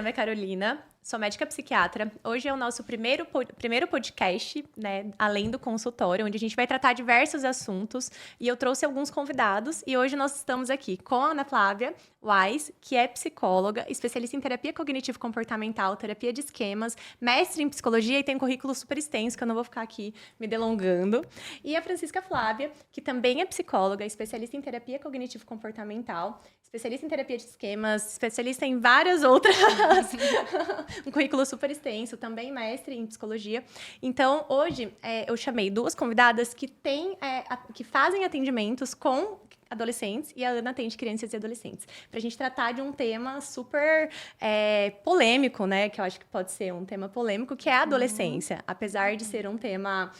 nome é Carolina, sou médica psiquiatra. Hoje é o nosso primeiro podcast, né, além do consultório, onde a gente vai tratar diversos assuntos. E eu trouxe alguns convidados. E hoje nós estamos aqui com a Ana Flávia Wise, que é psicóloga, especialista em terapia cognitivo-comportamental, terapia de esquemas, mestre em psicologia e tem um currículo super extenso, que eu não vou ficar aqui me delongando. E a Francisca Flávia, que também é psicóloga, especialista em terapia cognitivo-comportamental, especialista em terapia de esquemas, especialista em várias outras, um currículo super extenso, também mestre em psicologia. Então, hoje, eu chamei duas convidadas que fazem atendimentos com adolescentes, e a Ana atende crianças e adolescentes, para a gente tratar de um tema super polêmico, né, que eu acho que pode ser um tema polêmico, que é a adolescência. Apesar de ser um tema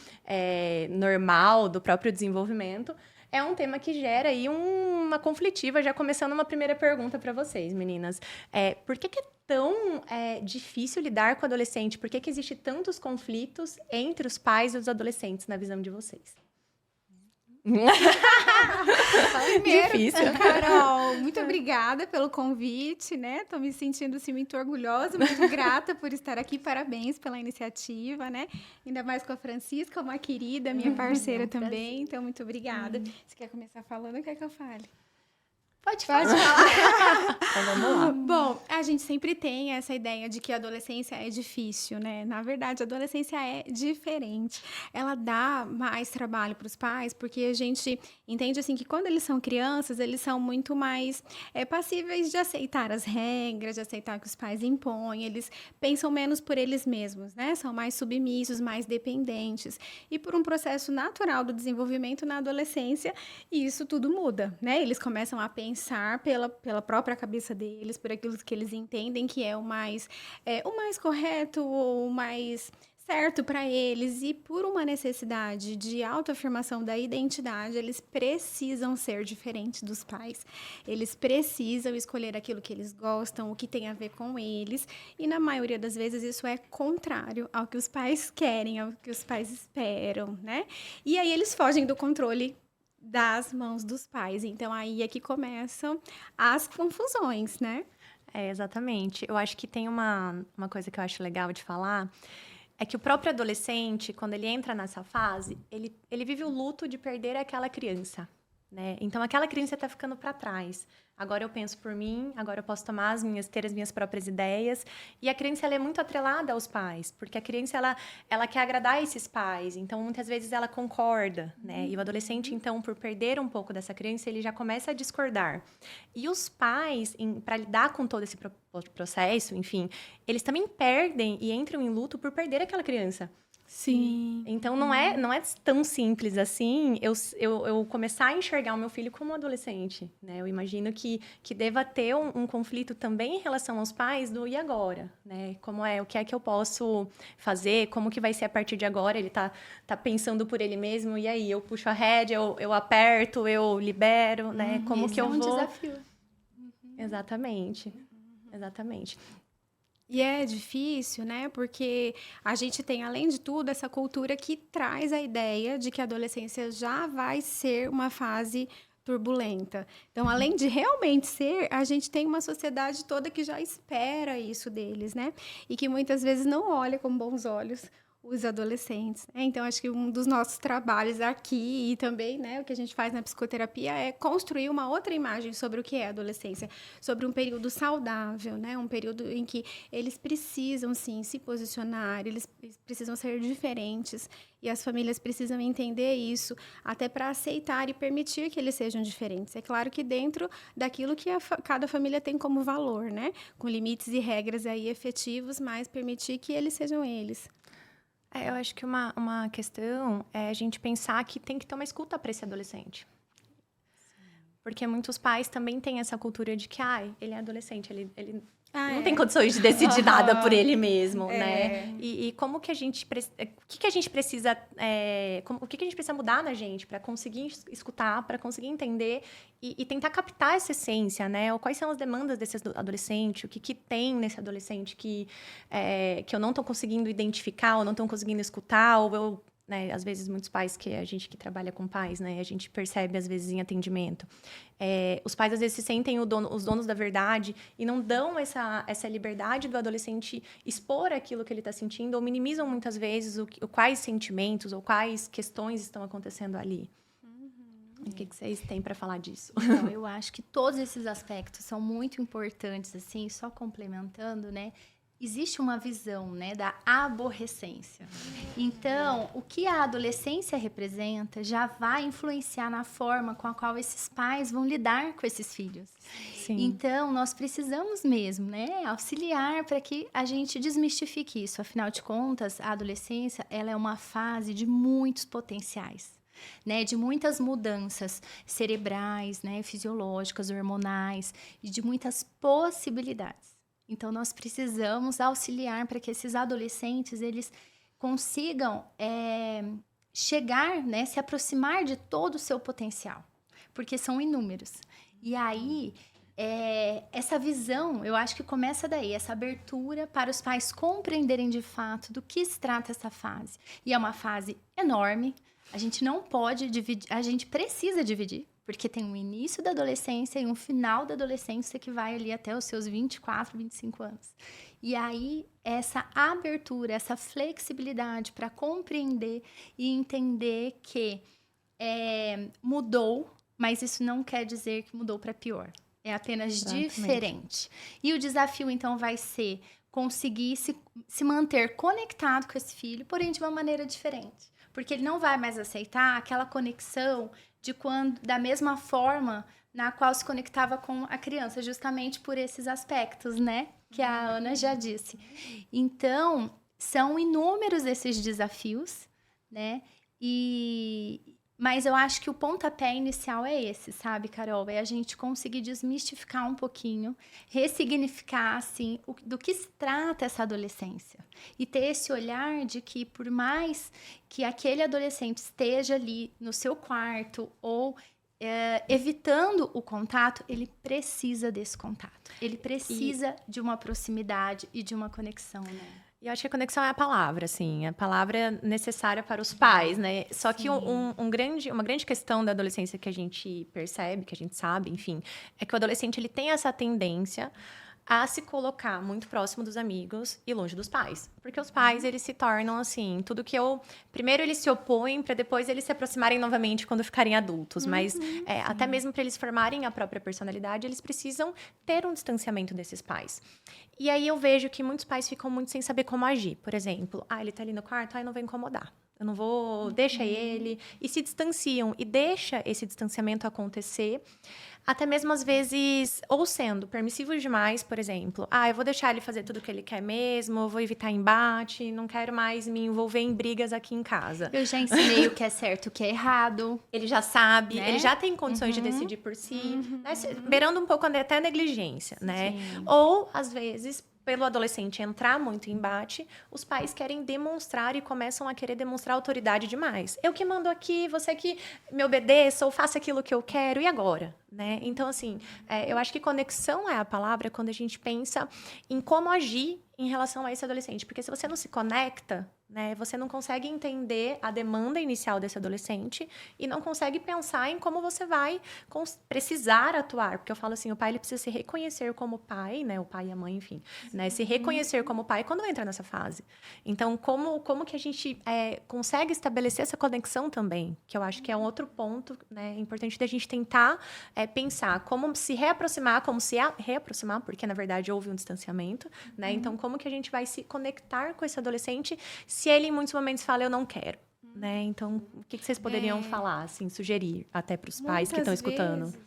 normal do próprio desenvolvimento, é um tema que gera aí uma conflitiva, já começando uma primeira pergunta para vocês, meninas. Por que é tão difícil lidar com o adolescente? Por que existe tantos conflitos entre os pais e os adolescentes, na visão de vocês? Primeiro, Difícil. Carol, muito obrigada pelo convite, né? Tô me sentindo assim, muito orgulhosa, muito grata por estar aqui. Parabéns pela iniciativa, né? Ainda mais com a Francisca, uma querida, minha parceira também. Então, muito obrigada. Você quer começar falando ou quer que eu fale? Pode falar. Então, vamos lá. Bom, a gente sempre tem essa ideia de que a adolescência é difícil, né? Na verdade, a adolescência é diferente. Ela dá mais trabalho para os pais, porque a gente entende assim que quando eles são crianças, eles são muito mais passíveis de aceitar as regras, de aceitar o que os pais impõem. Eles pensam menos por eles mesmos, né? São mais submissos, mais dependentes. E por um processo natural do desenvolvimento na adolescência, isso tudo muda, né? Eles começam a pensar pela própria cabeça deles, por aquilo que eles entendem que é o mais correto, ou o mais certo para eles, e por uma necessidade de autoafirmação da identidade, eles precisam ser diferentes dos pais. Eles precisam escolher aquilo que eles gostam, o que tem a ver com eles, e na maioria das vezes isso é contrário ao que os pais querem, ao que os pais esperam, né? E aí eles fogem do controle das mãos dos pais. Então, aí é que começam as confusões, né? Exatamente. Eu acho que tem uma coisa que eu acho legal de falar, é que o próprio adolescente, quando ele entra nessa fase, ele vive o luto de perder aquela criança, né? Então, aquela criança está ficando para trás. Agora eu penso por mim, agora eu posso ter as minhas próprias ideias. E a criança, ela é muito atrelada aos pais, porque a criança, ela quer agradar esses pais. Então, muitas vezes, ela concorda, né? E o adolescente, então, por perder um pouco dessa criança, ele já começa a discordar. E os pais, para lidar com todo esse processo, enfim, eles também perdem e entram em luto por perder aquela criança. Sim. Então, não é tão simples assim eu começar a enxergar o meu filho como um adolescente, né? Eu imagino que deva ter um conflito também em relação aos pais do e agora, né? O que é que eu posso fazer, como que vai ser a partir de agora, ele tá pensando por ele mesmo, e aí, eu puxo a rédea, eu aperto, eu libero, né? Como que eu vou... Esse é um desafio. Exatamente. Exatamente. E é difícil, né? Porque a gente tem, além de tudo, essa cultura que traz a ideia de que a adolescência já vai ser uma fase turbulenta. Então, além de realmente ser, a gente tem uma sociedade toda que já espera isso deles, né? E que muitas vezes não olha com bons olhos os adolescentes, né? Então, acho que um dos nossos trabalhos aqui e também, né, o que a gente faz na psicoterapia é construir uma outra imagem sobre o que é a adolescência, sobre um período saudável, né? Um período em que eles precisam, sim, se posicionar, eles precisam ser diferentes e as famílias precisam entender isso, até para aceitar e permitir que eles sejam diferentes. É claro que dentro daquilo que cada família tem como valor, né? Com limites e regras aí efetivos, mas permitir que eles sejam eles. Eu acho que uma questão é a gente pensar que tem que ter uma escuta para esse adolescente. Porque muitos pais também têm essa cultura de que, ele é adolescente, ele não tem condições de decidir nada por ele mesmo, né? E como que a gente... O que a gente precisa... o que a gente precisa mudar na gente para conseguir escutar, para conseguir entender e tentar captar essa essência, né? Ou quais são as demandas desse adolescente, o que tem nesse adolescente que eu não estou conseguindo identificar, ou não estou conseguindo escutar, ou eu... né? Às vezes, muitos pais, a gente que trabalha com pais, né? A gente percebe, às vezes, em atendimento. Os pais, às vezes, se sentem os donos da verdade e não dão essa liberdade do adolescente expor aquilo que ele está sentindo, ou minimizam, muitas vezes, quais sentimentos ou quais questões estão acontecendo ali. O que vocês têm para falar disso? Não, eu acho que todos esses aspectos são muito importantes, assim, só complementando, né? Existe uma visão, né, da aborrecência. Então, o que a adolescência representa já vai influenciar na forma com a qual esses pais vão lidar com esses filhos. Sim. Então, nós precisamos mesmo, né, auxiliar para que a gente desmistifique isso. Afinal de contas, a adolescência, ela é uma fase de muitos potenciais. Né, de muitas mudanças cerebrais, né, fisiológicas, hormonais e de muitas possibilidades. Então, nós precisamos auxiliar para que esses adolescentes eles consigam chegar, né, se aproximar de todo o seu potencial, porque são inúmeros. E aí, essa visão, eu acho que começa daí, essa abertura para os pais compreenderem de fato do que se trata essa fase. E é uma fase enorme. A gente não pode dividir, a gente precisa dividir, porque tem um início da adolescência e um final da adolescência que vai ali até os seus 24, 25 anos. E aí, essa abertura, essa flexibilidade para compreender e entender que mudou, mas isso não quer dizer que mudou para pior. É apenas diferente. E o desafio, então, vai ser conseguir se manter conectado com esse filho, porém de uma maneira diferente. Porque ele não vai mais aceitar aquela conexão da mesma forma na qual se conectava com a criança, justamente por esses aspectos, né? Que a Ana já disse. Então, são inúmeros esses desafios, né? Mas eu acho que o pontapé inicial é esse, sabe, Carol? É a gente conseguir desmistificar um pouquinho, ressignificar, assim, do que se trata essa adolescência. E ter esse olhar de que, por mais que aquele adolescente esteja ali no seu quarto ou evitando o contato, ele precisa desse contato. Ele precisa de uma proximidade e de uma conexão, né? E eu acho que a conexão é a palavra, assim, a palavra necessária para os pais, né? Só que uma grande questão da adolescência que a gente percebe, que a gente sabe, enfim, é que o adolescente ele tem essa tendência a se colocar muito próximo dos amigos e longe dos pais. Porque os pais, eles se tornam, assim, primeiro eles se opõem para depois eles se aproximarem novamente quando ficarem adultos. Mas até mesmo para eles formarem a própria personalidade, eles precisam ter um distanciamento desses pais. E aí eu vejo que muitos pais ficam muito sem saber como agir. Por exemplo, ele tá ali no quarto, não vou incomodar. Eu não vou, deixa ele. E se distanciam. E deixa esse distanciamento acontecer. Até mesmo, às vezes, ou sendo permissivos demais, por exemplo. Eu vou deixar ele fazer tudo o que ele quer mesmo, eu vou evitar embate, não quero mais me envolver em brigas aqui em casa. Eu já ensinei o que é certo e o que é errado. Ele já sabe, né? Ele já tem condições de decidir por si, né? Beirando um pouco até a negligência, né? Sim. Ou, às vezes, pelo adolescente entrar muito em embate, os pais querem demonstrar e começam a querer demonstrar autoridade demais. Eu que mando aqui, você que me obedeça ou faça aquilo que eu quero, e agora? Né? Então, assim, eu acho que conexão é a palavra quando a gente pensa em como agir em relação a esse adolescente. Porque se você não se conecta, né, você não consegue entender a demanda inicial desse adolescente e não consegue pensar em como você vai precisar atuar. Porque eu falo assim, o pai ele precisa se reconhecer como pai, né, o pai e a mãe, enfim, né, se reconhecer como pai quando entra nessa fase. Então, como que a gente consegue estabelecer essa conexão também? Que eu acho que é um outro ponto, né, importante da gente tentar pensar como se reaproximar, porque, na verdade, houve um distanciamento, né? Então, como que a gente vai se conectar com esse adolescente se ele, em muitos momentos, fala, eu não quero, né? Então, o que vocês poderiam falar, assim, sugerir até para os pais que estão escutando? Vezes,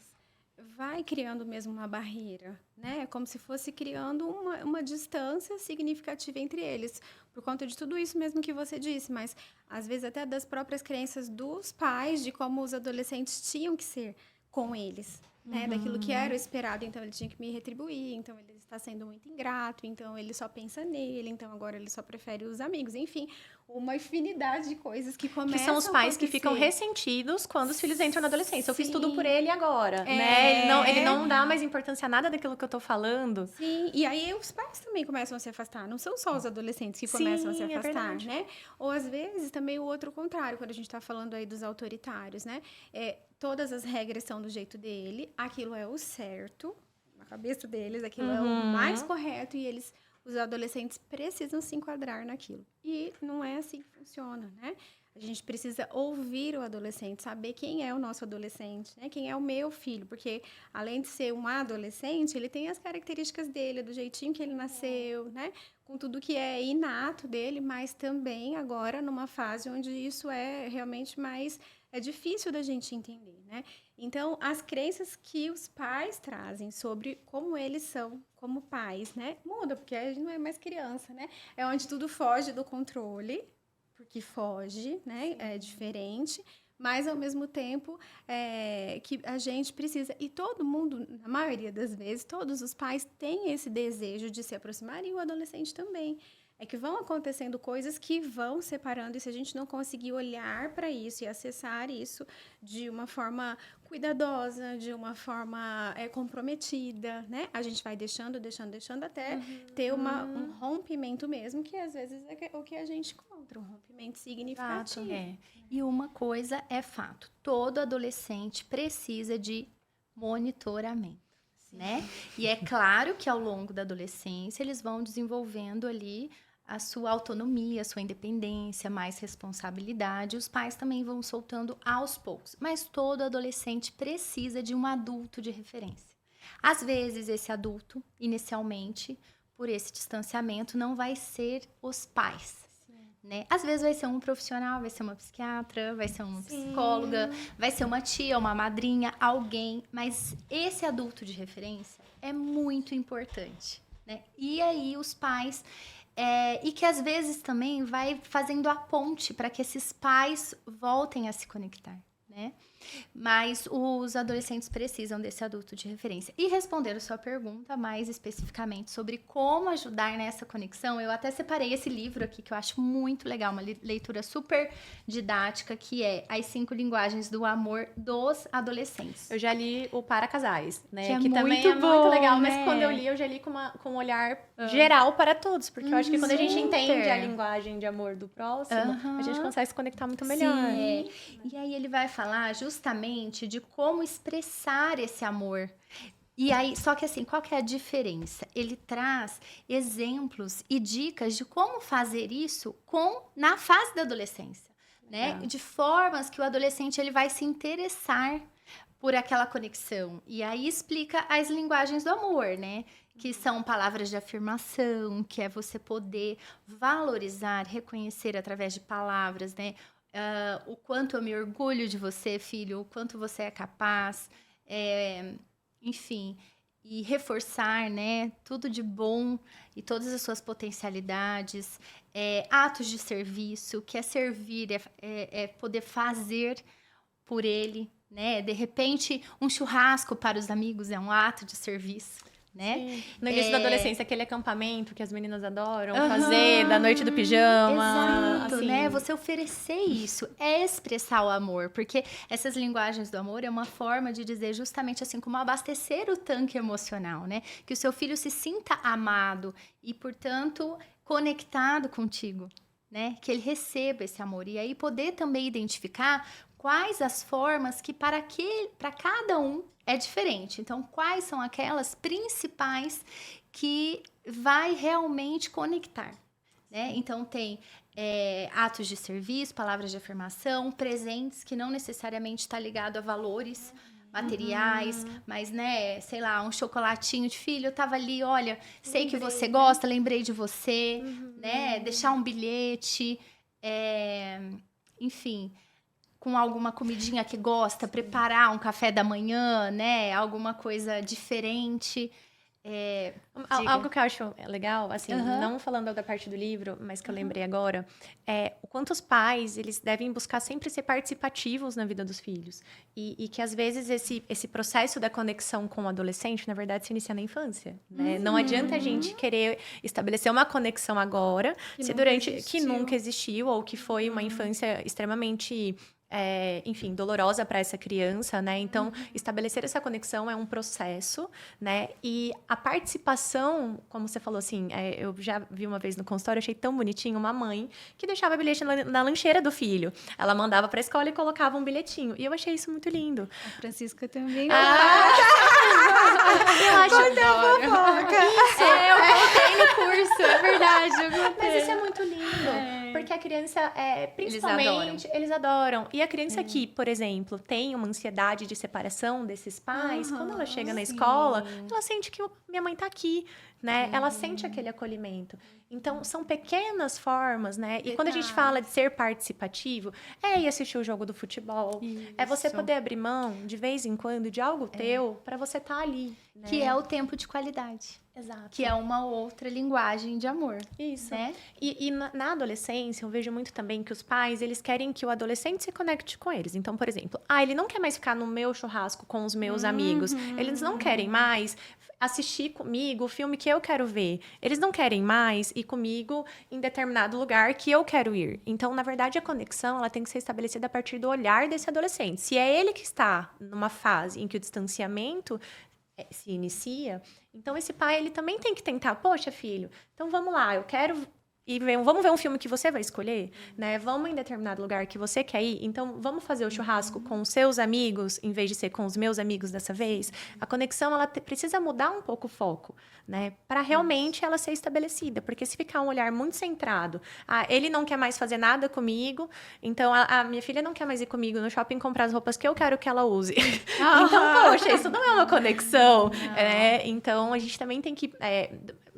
vai criando mesmo uma barreira, né? Como se fosse criando uma distância significativa entre eles, por conta de tudo isso mesmo que você disse, mas, às vezes, até das próprias crenças dos pais, de como os adolescentes tinham que ser com eles, né? Daquilo que era o esperado, então ele tinha que me retribuir, então ele está sendo muito ingrato, então ele só pensa nele, então agora ele só prefere os amigos, enfim, uma infinidade de coisas que começam Que são os pais a que ficam acontecer. ressentidos quando os filhos entram na adolescência. Eu fiz tudo Sim. por ele agora, né? Ele não dá mais importância a nada daquilo que eu tô falando. Sim, e aí os pais também começam a se afastar. Não são só os adolescentes que começam a se Sim, é afastar, verdade. né? Ou às vezes também o outro contrário, quando a gente tá falando aí dos autoritários, né? Todas as regras são do jeito dele, aquilo é o certo, na cabeça deles, aquilo é o mais correto e os adolescentes precisam se enquadrar naquilo. E não é assim que funciona, né? A gente precisa ouvir o adolescente, saber quem é o nosso adolescente, né? Quem é o meu filho, porque além de ser um adolescente, ele tem as características dele, do jeitinho que ele nasceu, né? Com tudo que é inato dele, mas também agora numa fase onde isso é realmente mais difícil da gente entender, né? Então, as crenças que os pais trazem sobre como eles são como pais, né? Muda, porque a gente não é mais criança, né? É onde tudo foge do controle, porque foge, né? É diferente, mas ao mesmo tempo que a gente precisa. E todo mundo, na maioria das vezes, todos os pais têm esse desejo de se aproximar e o adolescente também. É que vão acontecendo coisas que vão separando, e se a gente não conseguir olhar para isso e acessar isso de uma forma cuidadosa, de uma forma comprometida, né? A gente vai deixando até ter um rompimento mesmo, que às vezes é o que a gente encontra, um rompimento significativo. E uma coisa é fato, todo adolescente precisa de monitoramento, né? E é claro que ao longo da adolescência eles vão desenvolvendo ali a sua autonomia, a sua independência, mais responsabilidade. Os pais também vão soltando aos poucos. Mas todo adolescente precisa de um adulto de referência. Às vezes, esse adulto, inicialmente, por esse distanciamento, não vai ser os pais. Né? Às vezes vai ser um profissional, vai ser uma psiquiatra, vai ser uma psicóloga, vai ser uma tia, uma madrinha, alguém. Mas esse adulto de referência é muito importante. Né? E aí os pais... e que às vezes também vai fazendo a ponte para que esses pais voltem a se conectar, né? Mas os adolescentes precisam desse adulto de referência. E respondendo sua pergunta mais especificamente sobre como ajudar nessa conexão, eu até separei esse livro aqui que eu acho muito legal, uma leitura super didática, que é As 5 Linguagens do Amor dos Adolescentes. Eu já li o Para Casais, né? Que também muito é muito bom, legal, né? mas quando eu li, eu já li com um olhar geral para todos. Porque eu acho que quando a gente Super. entende a linguagem de amor do próximo, a gente consegue se conectar muito melhor. Sim. E aí ele vai falar justamente de como expressar esse amor. E aí, só que assim, qual que é a diferença? Ele traz exemplos e dicas de como fazer isso na fase da adolescência, né? De formas que o adolescente ele vai se interessar por aquela conexão. E aí explica as linguagens do amor, né? Que são palavras de afirmação, que é você poder valorizar, reconhecer através de palavras, né? O quanto eu me orgulho de você, filho, o quanto você é capaz, enfim, e reforçar, né, tudo de bom e todas as suas potencialidades, atos de serviço, que é servir, é poder fazer por ele, né, de repente um churrasco para os amigos é um ato de serviço. Né? Sim. No início da adolescência, aquele acampamento que as meninas adoram fazer, da noite do pijama. Exato, assim. né? Você oferecer isso é expressar o amor, porque essas linguagens do amor é uma forma de dizer justamente assim, como abastecer o tanque emocional, né? Que o seu filho se sinta amado e, portanto, conectado contigo, né? Que ele receba esse amor. E aí poder também identificar quais as formas que para cada um é diferente. Então, quais são aquelas principais que vai realmente conectar, né? Então, tem atos de serviço, palavras de afirmação, presentes que não necessariamente está ligado a valores materiais, mas, né, sei lá, um chocolatinho de filho, eu tava ali, olha, sei que você gosta, lembrei de você, né? Deixar um bilhete, enfim... com alguma comidinha que gosta, preparar um café da manhã, né? Alguma coisa diferente. Diga. Algo que eu acho legal, assim, Aham. não falando da parte do livro, mas que eu lembrei agora, é o quanto os pais, eles devem buscar sempre ser participativos na vida dos filhos. E que, às vezes, esse processo da conexão com o adolescente, na verdade, se inicia na infância, né? Não adianta a gente querer estabelecer uma conexão agora, Que se nunca durante... Que existiu. nunca existiu, ou que foi uma infância extremamente... enfim, dolorosa para essa criança, né? Então, estabelecer essa conexão é um processo, né? E a participação, como você falou assim, eu já vi uma vez no consultório, achei tão bonitinho, uma mãe que deixava bilhete na lancheira do filho. Ela mandava para a escola e colocava um bilhetinho. E eu achei isso muito lindo. A Francisca também. Eu acho... Eu contei no curso, é verdade, eu contei. Mas isso é muito lindo. Porque a criança, principalmente, eles adoram. E a criança que, por exemplo, tem uma ansiedade de separação desses pais, quando ela chega na escola, ela sente que minha mãe tá aqui, né? Ela sente aquele acolhimento. Então, são pequenas formas, né? E quando a gente fala de ser participativo, é ir assistir o jogo do futebol. É você poder abrir mão, de vez em quando, de algo teu, para você estar ali. Né? Que é o tempo de qualidade. Exato. Que é uma outra linguagem de amor. Isso. Né? E na adolescência, eu vejo muito também que os pais, eles querem que o adolescente se conecte com eles. Então, por exemplo, ele não quer mais ficar no meu churrasco com os meus amigos. Eles não querem mais assistir comigo o filme que eu quero ver. Eles não querem mais ir comigo em determinado lugar que eu quero ir. Então, na verdade, a conexão, ela tem que ser estabelecida a partir do olhar desse adolescente. Se é ele que está numa fase em que o distanciamento se inicia, então esse pai, ele também tem que tentar, poxa, filho, então vamos lá, eu quero vamos ver um filme que você vai escolher, né? Vamos em determinado lugar que você quer ir, então vamos fazer o churrasco com os seus amigos, em vez de ser com os meus amigos dessa vez. A conexão, ela precisa mudar um pouco o foco, né? Para realmente ela ser estabelecida, porque se ficar um olhar muito centrado, ele não quer mais fazer nada comigo, então a minha filha não quer mais ir comigo no shopping comprar as roupas que eu quero que ela use. Então, poxa, isso não é uma conexão, né? Então, a gente também tem que...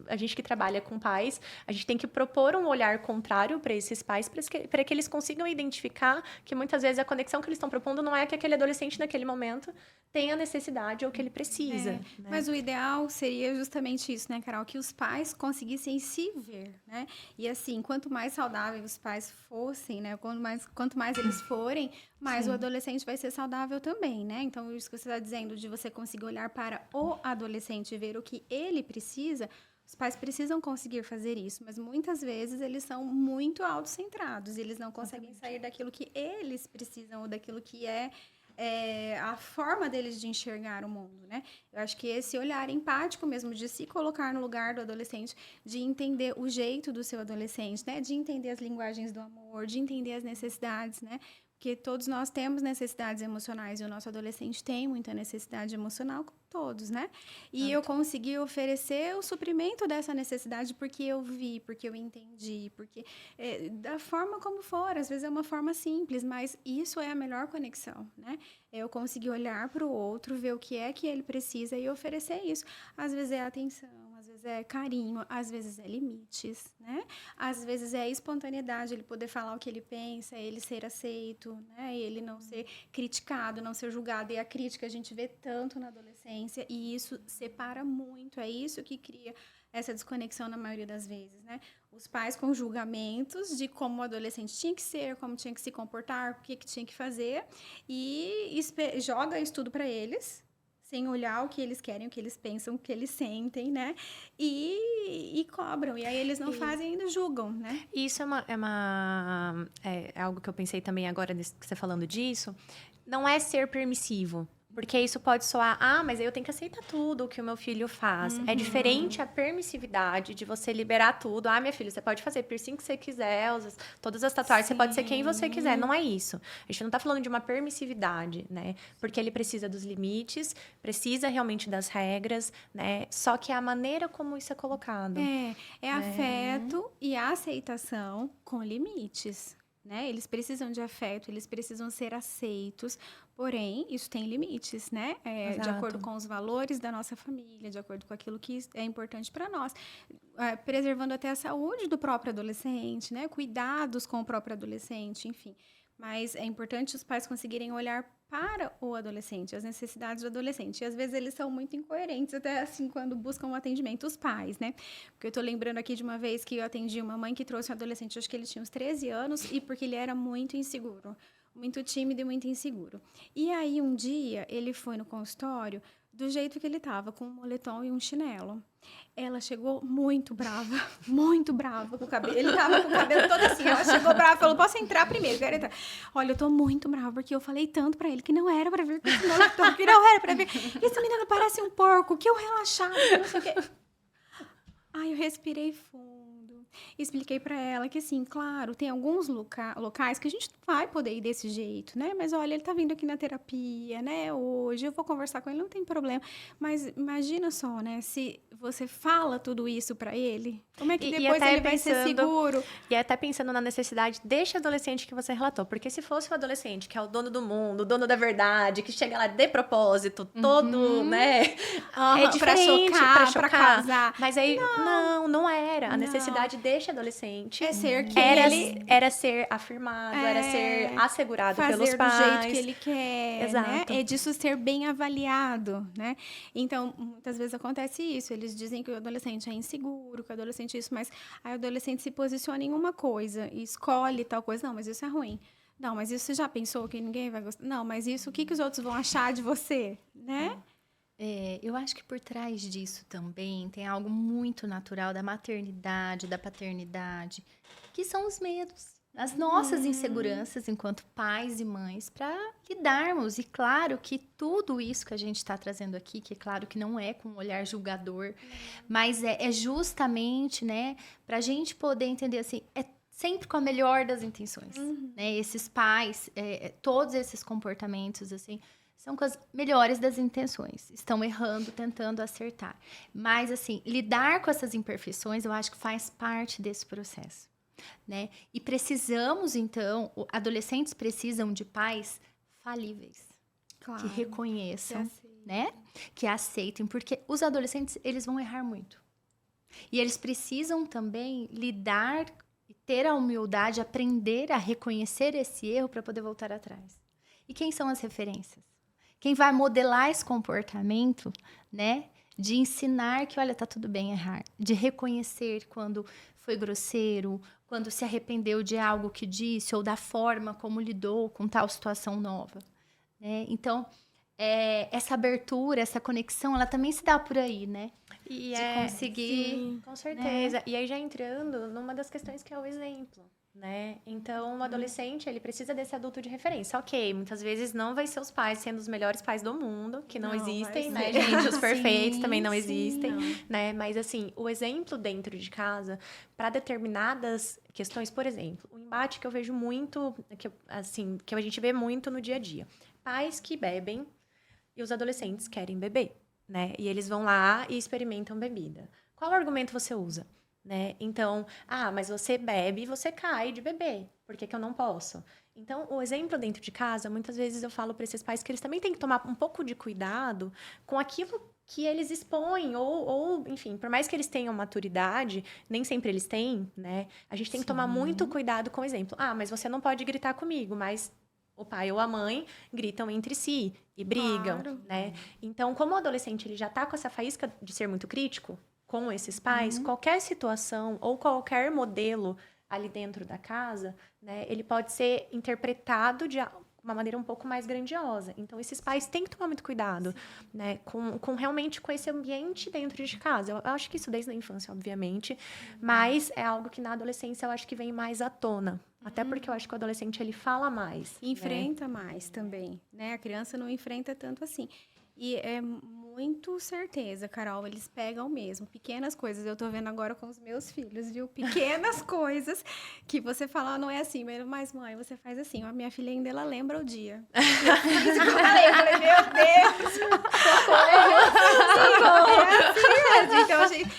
a gente que trabalha com pais, a gente tem que propor um olhar contrário para esses pais, para que eles consigam identificar que muitas vezes a conexão que eles estão propondo não é que aquele adolescente naquele momento tem a necessidade ou que ele precisa. Né? Mas o ideal seria justamente isso, né, Carol? Que os pais conseguissem se ver, né? E assim, quanto mais saudáveis os pais fossem, né? Quanto mais eles forem, mais o adolescente vai ser saudável também, né? Então, isso que você está dizendo, de você conseguir olhar para o adolescente e ver o que ele precisa... Os pais precisam conseguir fazer isso, mas muitas vezes eles são muito autocentrados, eles não conseguem sair daquilo que eles precisam ou daquilo que é a forma deles de enxergar o mundo, né? Eu acho que esse olhar empático mesmo, de se colocar no lugar do adolescente, de entender o jeito do seu adolescente, né? De entender as linguagens do amor, de entender as necessidades, né? Porque todos nós temos necessidades emocionais e o nosso adolescente tem muita necessidade emocional, como todos, né? E eu consegui oferecer o suprimento dessa necessidade porque eu vi, porque eu entendi, porque da forma como for, às vezes é uma forma simples, mas isso é a melhor conexão, né? Eu consegui olhar para o outro, ver o que é que ele precisa e oferecer isso. Às vezes é atenção, às vezes é carinho, às vezes é limites, né? Às vezes é espontaneidade, ele poder falar o que ele pensa, ele ser aceito, né? Ele não ser criticado, não ser julgado. E a crítica a gente vê tanto na adolescência e isso separa muito, é isso que cria essa desconexão na maioria das vezes, né? Os pais com julgamentos de como o adolescente tinha que ser, como tinha que se comportar, o que tinha que fazer e joga isso tudo para eles, sem olhar o que eles querem, o que eles pensam, o que eles sentem, né? E cobram. E aí eles não fazem, ainda julgam, né? Isso é algo que eu pensei também agora, que você falando disso. Não é ser permissivo. Porque isso pode soar, mas aí eu tenho que aceitar tudo o que o meu filho faz. É diferente a permissividade de você liberar tudo. Minha filha, você pode fazer piercing que você quiser, todas as tatuagens, você pode ser quem você quiser. Não é isso. A gente não tá falando de uma permissividade, né? Porque ele precisa dos limites, precisa realmente das regras, né? Só que é a maneira como isso é colocado. É afeto e aceitação com limites. Né? Eles precisam de afeto, eles precisam ser aceitos, porém, isso tem limites, né? De acordo com os valores da nossa família, de acordo com aquilo que é importante para nós. Preservando até a saúde do próprio adolescente, né? Cuidados com o próprio adolescente, enfim. Mas é importante os pais conseguirem olhar para o adolescente, as necessidades do adolescente. E às vezes eles são muito incoerentes, até assim, quando buscam um atendimento, os pais, né? Porque eu tô lembrando aqui de uma vez que eu atendi uma mãe que trouxe um adolescente, acho que ele tinha uns 13 anos, e porque ele era muito inseguro, muito tímido e muito inseguro. E aí, um dia, ele foi no consultório do jeito que ele tava, com um moletom e um chinelo. Ela chegou muito brava com o cabelo. Ele tava com o cabelo todo assim. Ela chegou brava e falou: posso entrar primeiro? Quero entrar. Olha, eu tô muito brava, porque eu falei tanto pra ele que não era pra vir com esse moletom, que não era pra vir. Esse menino parece um porco, que eu relaxado, que não sei o quê. Ai, eu respirei fundo. Expliquei pra ela que, assim, claro, tem alguns locais que a gente não vai poder ir desse jeito, né? Mas, olha, ele tá vindo aqui na terapia, né? Hoje eu vou conversar com ele, não tem problema. Mas imagina só, né? Se você fala tudo isso pra ele, como é que depois ele vai ser seguro? E até pensando na necessidade deste adolescente que você relatou. Porque se fosse o adolescente que é o dono do mundo, o dono da verdade, que chega lá de propósito, todo, né? É diferente pra chocar, pra causar. Mas aí, não era. A necessidade deste adolescente é ser que era ser afirmado, era ser assegurado pelos pais. Fazer do jeito que ele quer, Exato. né? É disso ser bem avaliado, né? Então, muitas vezes acontece isso. Eles dizem que o adolescente é inseguro, que o adolescente é isso, mas aí o adolescente se posiciona em uma coisa e escolhe tal coisa. Não, mas isso é ruim. Não, mas isso você já pensou que ninguém vai gostar? Não, mas isso, o que os outros vão achar de você, né? Eu acho que por trás disso também tem algo muito natural da maternidade, da paternidade, que são os medos, as nossas inseguranças enquanto pais e mães para lidarmos. E claro que tudo isso que a gente está trazendo aqui, que é claro que não é com um olhar julgador, mas é justamente, né, para a gente poder entender assim, é sempre com a melhor das intenções, né? Esses pais, todos esses comportamentos, assim, são com as melhores das intenções. Estão errando, tentando acertar. Mas, assim, lidar com essas imperfeições, eu acho que faz parte desse processo, né? E precisamos, então, adolescentes precisam de pais falíveis. Claro. Que reconheçam, né? Que aceitem. Porque os adolescentes, eles vão errar muito. E eles precisam também lidar e ter a humildade, aprender a reconhecer esse erro para poder voltar atrás. E quem são as referências? Quem vai modelar esse comportamento, né? De ensinar que, olha, tá tudo bem errar. De reconhecer quando foi grosseiro, quando se arrependeu de algo que disse, ou da forma como lidou com tal situação nova. Né? Então, essa abertura, essa conexão, ela também se dá por aí, né? E de conseguir... Sim, com certeza. Né? E aí já entrando numa das questões que é o exemplo. Né? Então, o adolescente, ele precisa desse adulto de referência. Ok, muitas vezes não vai ser os pais sendo os melhores pais do mundo, que não existem, né, gente? Os perfeitos também não existem, né? Mas, assim, o exemplo dentro de casa, para determinadas questões, por exemplo, o embate que eu vejo muito, que a gente vê muito no dia a dia. Pais que bebem e os adolescentes querem beber, né? E eles vão lá e experimentam bebida. Qual argumento você usa? Né? Então, mas você bebe e você cai de beber. Por que eu não posso? Então, o exemplo dentro de casa, muitas vezes eu falo para esses pais que eles também têm que tomar um pouco de cuidado com aquilo que eles expõem, ou enfim, por mais que eles tenham maturidade, nem sempre eles têm, né? A gente tem que tomar muito cuidado com o exemplo. Mas você não pode gritar comigo, mas o pai ou a mãe gritam entre si e brigam, né? Então, como o adolescente ele já tá com essa faísca de ser muito crítico, com esses pais, qualquer situação ou qualquer modelo ali dentro da casa, né, ele pode ser interpretado de uma maneira um pouco mais grandiosa. Então, esses pais têm que tomar muito cuidado, né, com realmente com esse ambiente dentro de casa. Eu acho que isso desde a infância, obviamente, mas é algo que na adolescência eu acho que vem mais à tona. Até porque eu acho que o adolescente, ele fala mais. Enfrenta mais também, né? A criança não enfrenta tanto assim. E é muito certeza, Carol, eles pegam mesmo. Pequenas coisas, eu tô vendo agora com os meus filhos, viu? Pequenas coisas que você fala, não é assim, mas mãe, você faz assim. A minha filha ainda, ela lembra o dia. Eu falei, meu Deus! Socorro! Então, a gente...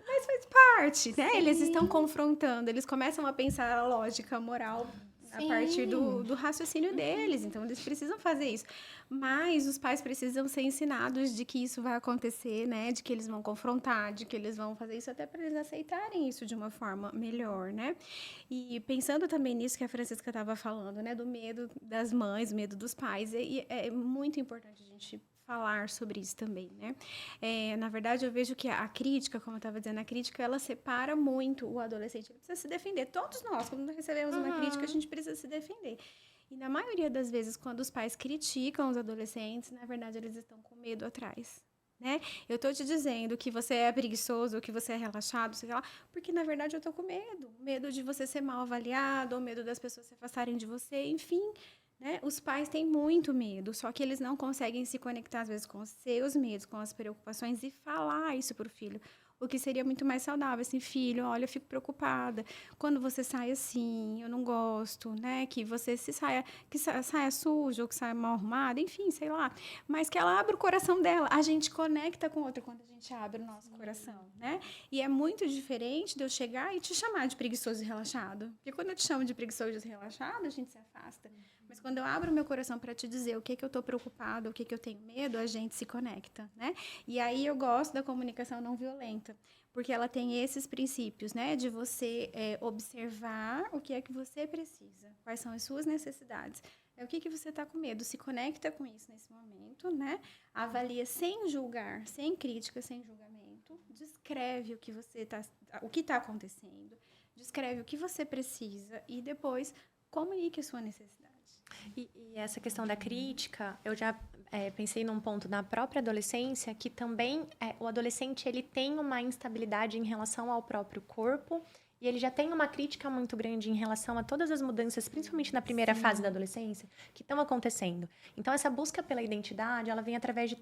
Mas faz parte, né? Eles estão confrontando, eles começam a pensar a lógica, a moral, a partir do raciocínio deles. Então, eles precisam fazer isso. Mas os pais precisam ser ensinados de que isso vai acontecer, né? De que eles vão confrontar, de que eles vão fazer isso até para eles aceitarem isso de uma forma melhor, né? E pensando também nisso que a Francisca estava falando, né? Do medo das mães, medo dos pais. E é muito importante a gente falar sobre isso também, né? Na verdade, eu vejo que a crítica, como eu estava dizendo, a crítica, ela separa muito o adolescente. Ele precisa se defender. Todos nós, quando recebemos uma crítica, a gente precisa se defender. E na maioria das vezes, quando os pais criticam os adolescentes, na verdade, eles estão com medo atrás, né? Eu tô te dizendo que você é preguiçoso, que você é relaxado, sei lá, porque, na verdade, eu tô com medo. Medo de você ser mal avaliado, ou medo das pessoas se afastarem de você, enfim... Né? Os pais têm muito medo, só que eles não conseguem se conectar, às vezes, com os seus medos, com as preocupações e falar isso para o filho. O que seria muito mais saudável, assim, filho, olha, eu fico preocupada. Quando você sai assim, eu não gosto, né? Que você saia sujo, ou que saia mal arrumada, enfim, sei lá. Mas que ela abra o coração dela. A gente conecta com o outro quando a gente abre o nosso coração, né? E é muito diferente de eu chegar e te chamar de preguiçoso e relaxado. Porque quando eu te chamo de preguiçoso e relaxado, a gente se afasta. Mas quando eu abro o meu coração para te dizer o que eu estou preocupada, o que eu tenho medo, a gente se conecta, né? E aí eu gosto da comunicação não violenta, porque ela tem esses princípios, né? De você observar o que é que você precisa, quais são as suas necessidades. O que você está com medo, se conecta com isso nesse momento, né? Avalia sem julgar, sem crítica, sem julgamento, descreve o que está acontecendo, descreve o que você precisa e depois comunique a sua necessidade. E essa questão da crítica, eu já pensei num ponto na própria adolescência, que também o adolescente ele tem uma instabilidade em relação ao próprio corpo, e ele já tem uma crítica muito grande em relação a todas as mudanças, principalmente na primeira fase da adolescência, que estão acontecendo. Então, essa busca pela identidade, ela vem através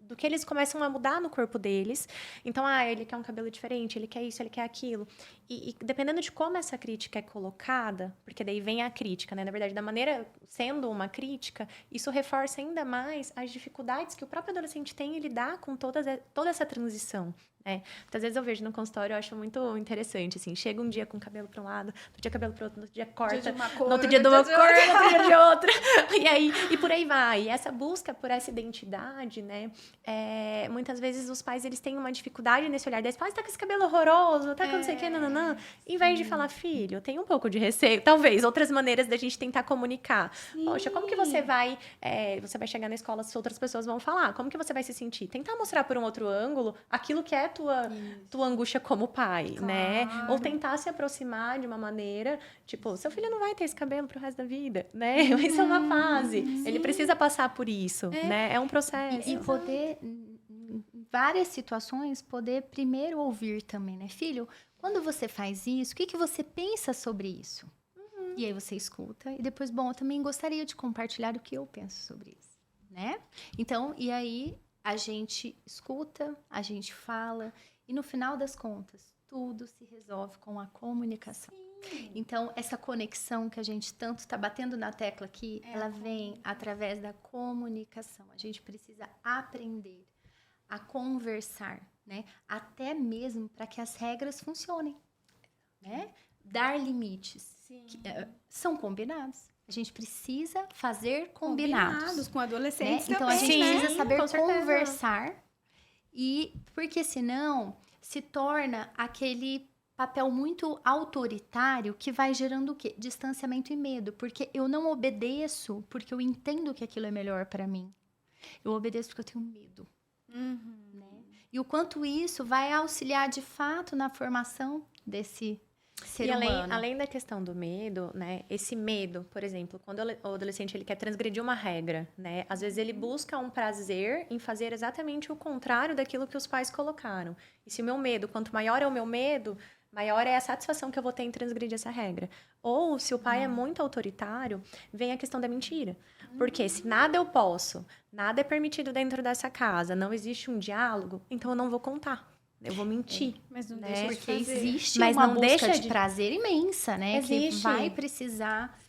do que eles começam a mudar no corpo deles. Então, ele quer um cabelo diferente, ele quer isso, ele quer aquilo. E dependendo de como essa crítica é colocada, porque daí vem a crítica, né? Na verdade, da maneira, sendo uma crítica, isso reforça ainda mais as dificuldades que o próprio adolescente tem em lidar com toda essa transição. Muitas vezes eu vejo no consultório, eu acho muito interessante, assim, chega um dia com cabelo para um lado, outro dia cabelo para outro, outro dia corta, no outro dia de uma cor, no outro dia de outra, e por aí vai. E essa busca por essa identidade, né, muitas vezes os pais, eles têm uma dificuldade nesse olhar desse, tá com esse cabelo horroroso, tá com não sei o que, nananã, em vez de falar, filho, tem um pouco de receio, talvez, outras maneiras da gente tentar comunicar. Sim. Poxa, como que você vai chegar na escola se outras pessoas vão falar? Como que você vai se sentir? Tentar mostrar por um outro ângulo aquilo que é tua angústia como pai, claro, né? Ou tentar se aproximar de uma maneira, tipo, seu filho não vai ter esse cabelo pro resto da vida, né? Isso é uma fase. Sim. Ele precisa passar por isso, né? É um processo. E poder, em várias situações, poder primeiro ouvir também, né? Filho, quando você faz isso, o que você pensa sobre isso? E aí você escuta. E depois, bom, eu também gostaria de compartilhar o que eu penso sobre isso, né? Então, e aí... a gente escuta, a gente fala, e no final das contas, tudo se resolve com a comunicação. Sim. Então, essa conexão que a gente tanto está batendo na tecla aqui, ela vem através da comunicação. A gente precisa aprender a conversar, né? Até mesmo para que as regras funcionem, né? Dar limites, que, são combinados. A gente precisa fazer combinados com adolescentes, né? Então, a gente precisa saber conversar. Porque senão se torna aquele papel muito autoritário que vai gerando o quê? Distanciamento e medo. Porque eu não obedeço porque eu entendo que aquilo é melhor para mim. Eu obedeço porque eu tenho medo. Né? E o quanto isso vai auxiliar de fato na formação desse ser humano. Além da questão do medo, né? Esse medo, por exemplo, quando o adolescente ele quer transgredir uma regra, né? Às vezes ele busca um prazer em fazer exatamente o contrário daquilo que os pais colocaram. E se o meu medo, quanto maior é o meu medo, maior é a satisfação que eu vou ter em transgredir essa regra. Ou, se o pai é muito autoritário, vem a questão da mentira. Porque se nada eu posso, nada é permitido dentro dessa casa, não existe um diálogo, então eu não vou contar. Eu vou mentir. Mas não né? deixa de Porque fazer. existe Mas uma não busca deixa de prazer imensa, né? Existe. Que vai precisar...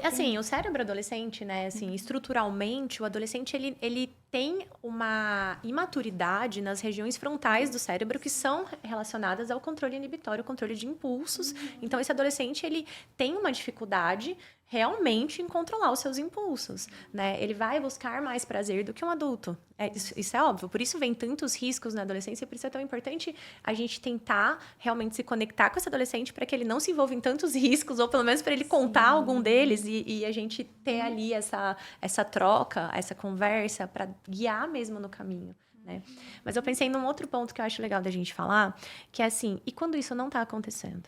Assim, o cérebro adolescente, né? Assim, estruturalmente, o adolescente, ele tem uma imaturidade nas regiões frontais do cérebro que são relacionadas ao controle inibitório, ao controle de impulsos. Então, esse adolescente, ele tem uma dificuldade realmente em controlar os seus impulsos, né? Ele vai buscar mais prazer do que um adulto. Isso é óbvio. Por isso vem tantos riscos na adolescência, e por isso é tão importante a gente tentar realmente se conectar com esse adolescente para que ele não se envolva em tantos riscos, ou pelo menos para ele contar algum deles e a gente ter ali essa troca, essa conversa para guiar mesmo no caminho, né? Mas eu pensei num outro ponto que eu acho legal da gente falar, que é assim, e quando isso não está acontecendo?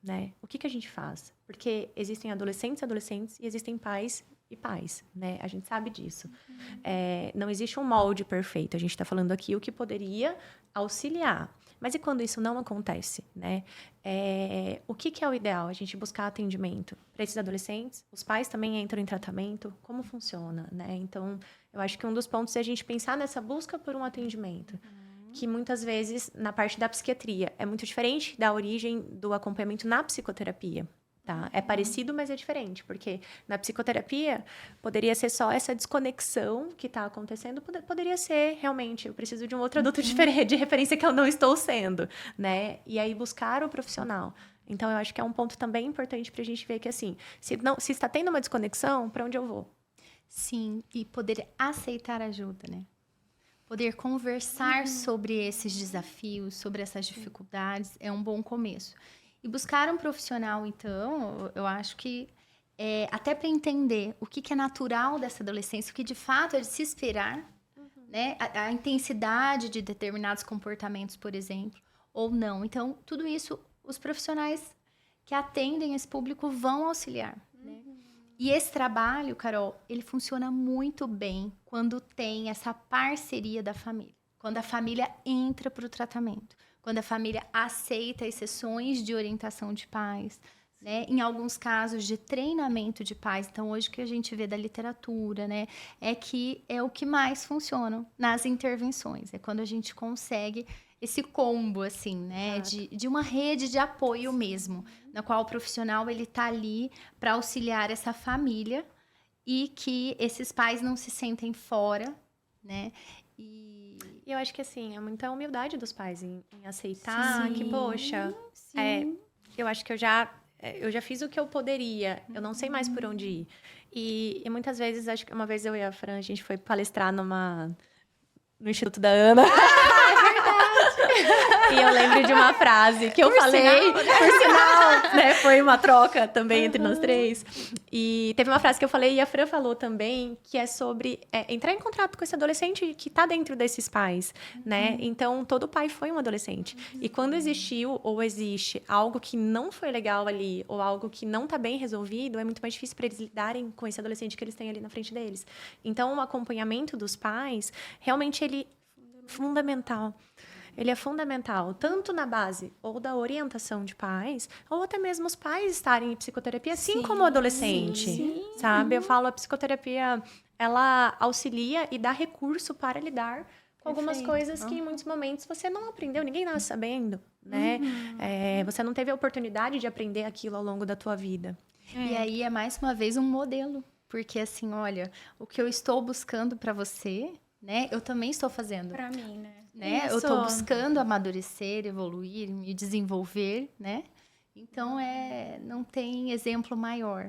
Né? O que a gente faz? Porque existem adolescentes e existem pais e pais, né? A gente sabe disso. Não existe um molde perfeito. A gente está falando aqui o que poderia auxiliar. Mas e quando isso não acontece, né? O que é o ideal? A gente buscar atendimento para esses adolescentes? Os pais também entram em tratamento? Como funciona, né? Então, eu acho que um dos pontos é a gente pensar nessa busca por um atendimento. Que muitas vezes, na parte da psiquiatria, é muito diferente da origem do acompanhamento na psicoterapia, tá? É parecido, mas é diferente, porque na psicoterapia poderia ser só essa desconexão que está acontecendo, poderia ser realmente, eu preciso de um outro adulto diferente, de referência que eu não estou sendo, né? E aí buscar o profissional. Então, eu acho que é um ponto também importante para a gente ver que, assim, se está tendo uma desconexão, para onde eu vou? Sim, e poder aceitar ajuda, né? Poder conversar sobre esses desafios, sobre essas dificuldades, é um bom começo. E buscar um profissional, então, eu acho que até para entender o que é natural dessa adolescência, o que de fato é de se esperar, né? A intensidade de determinados comportamentos, por exemplo, ou não. Então, tudo isso, os profissionais que atendem esse público vão auxiliar, né? E esse trabalho, Carol, ele funciona muito bem quando tem essa parceria da família. Quando a família entra para o tratamento. Quando a família aceita as sessões de orientação de pais, né? Em alguns casos de treinamento de pais. Então, hoje o que a gente vê da literatura, né? É que é o que mais funciona nas intervenções. É quando a gente consegue esse combo, assim, né? De uma rede de apoio mesmo, na qual o profissional, ele tá ali para auxiliar essa família e que esses pais não se sentem fora, né? E eu acho que, assim, é muita humildade dos pais em aceitar que, poxa, eu acho que eu já fiz o que eu poderia, eu não sei mais por onde ir. E muitas vezes, acho que uma vez eu e a Fran, a gente foi palestrar no Instituto da Ana. E eu lembro de uma frase que eu falei, por sinal, né? Foi uma troca também entre nós três. E teve uma frase que eu falei e a Fran falou também, que é sobre entrar em contato com esse adolescente que está dentro desses pais, né? Então, todo pai foi um adolescente. E quando existiu ou existe algo que não foi legal ali, ou algo que não está bem resolvido, é muito mais difícil para eles lidarem com esse adolescente que eles têm ali na frente deles. Então, o acompanhamento dos pais, realmente, ele é fundamental. Ele é fundamental, tanto na base ou da orientação de pais, ou até mesmo os pais estarem em psicoterapia, assim como o adolescente, sabe? Eu falo, a psicoterapia, ela auxilia e dá recurso para lidar com algumas coisas que em muitos momentos você não aprendeu, ninguém nasce sabendo, né? Você não teve a oportunidade de aprender aquilo ao longo da tua vida. E aí é mais uma vez um modelo, porque assim, olha, o que eu estou buscando para você, né? Eu também estou fazendo. Para mim, né? Eu estou buscando amadurecer, evoluir, me desenvolver, né? Então, não tem exemplo maior.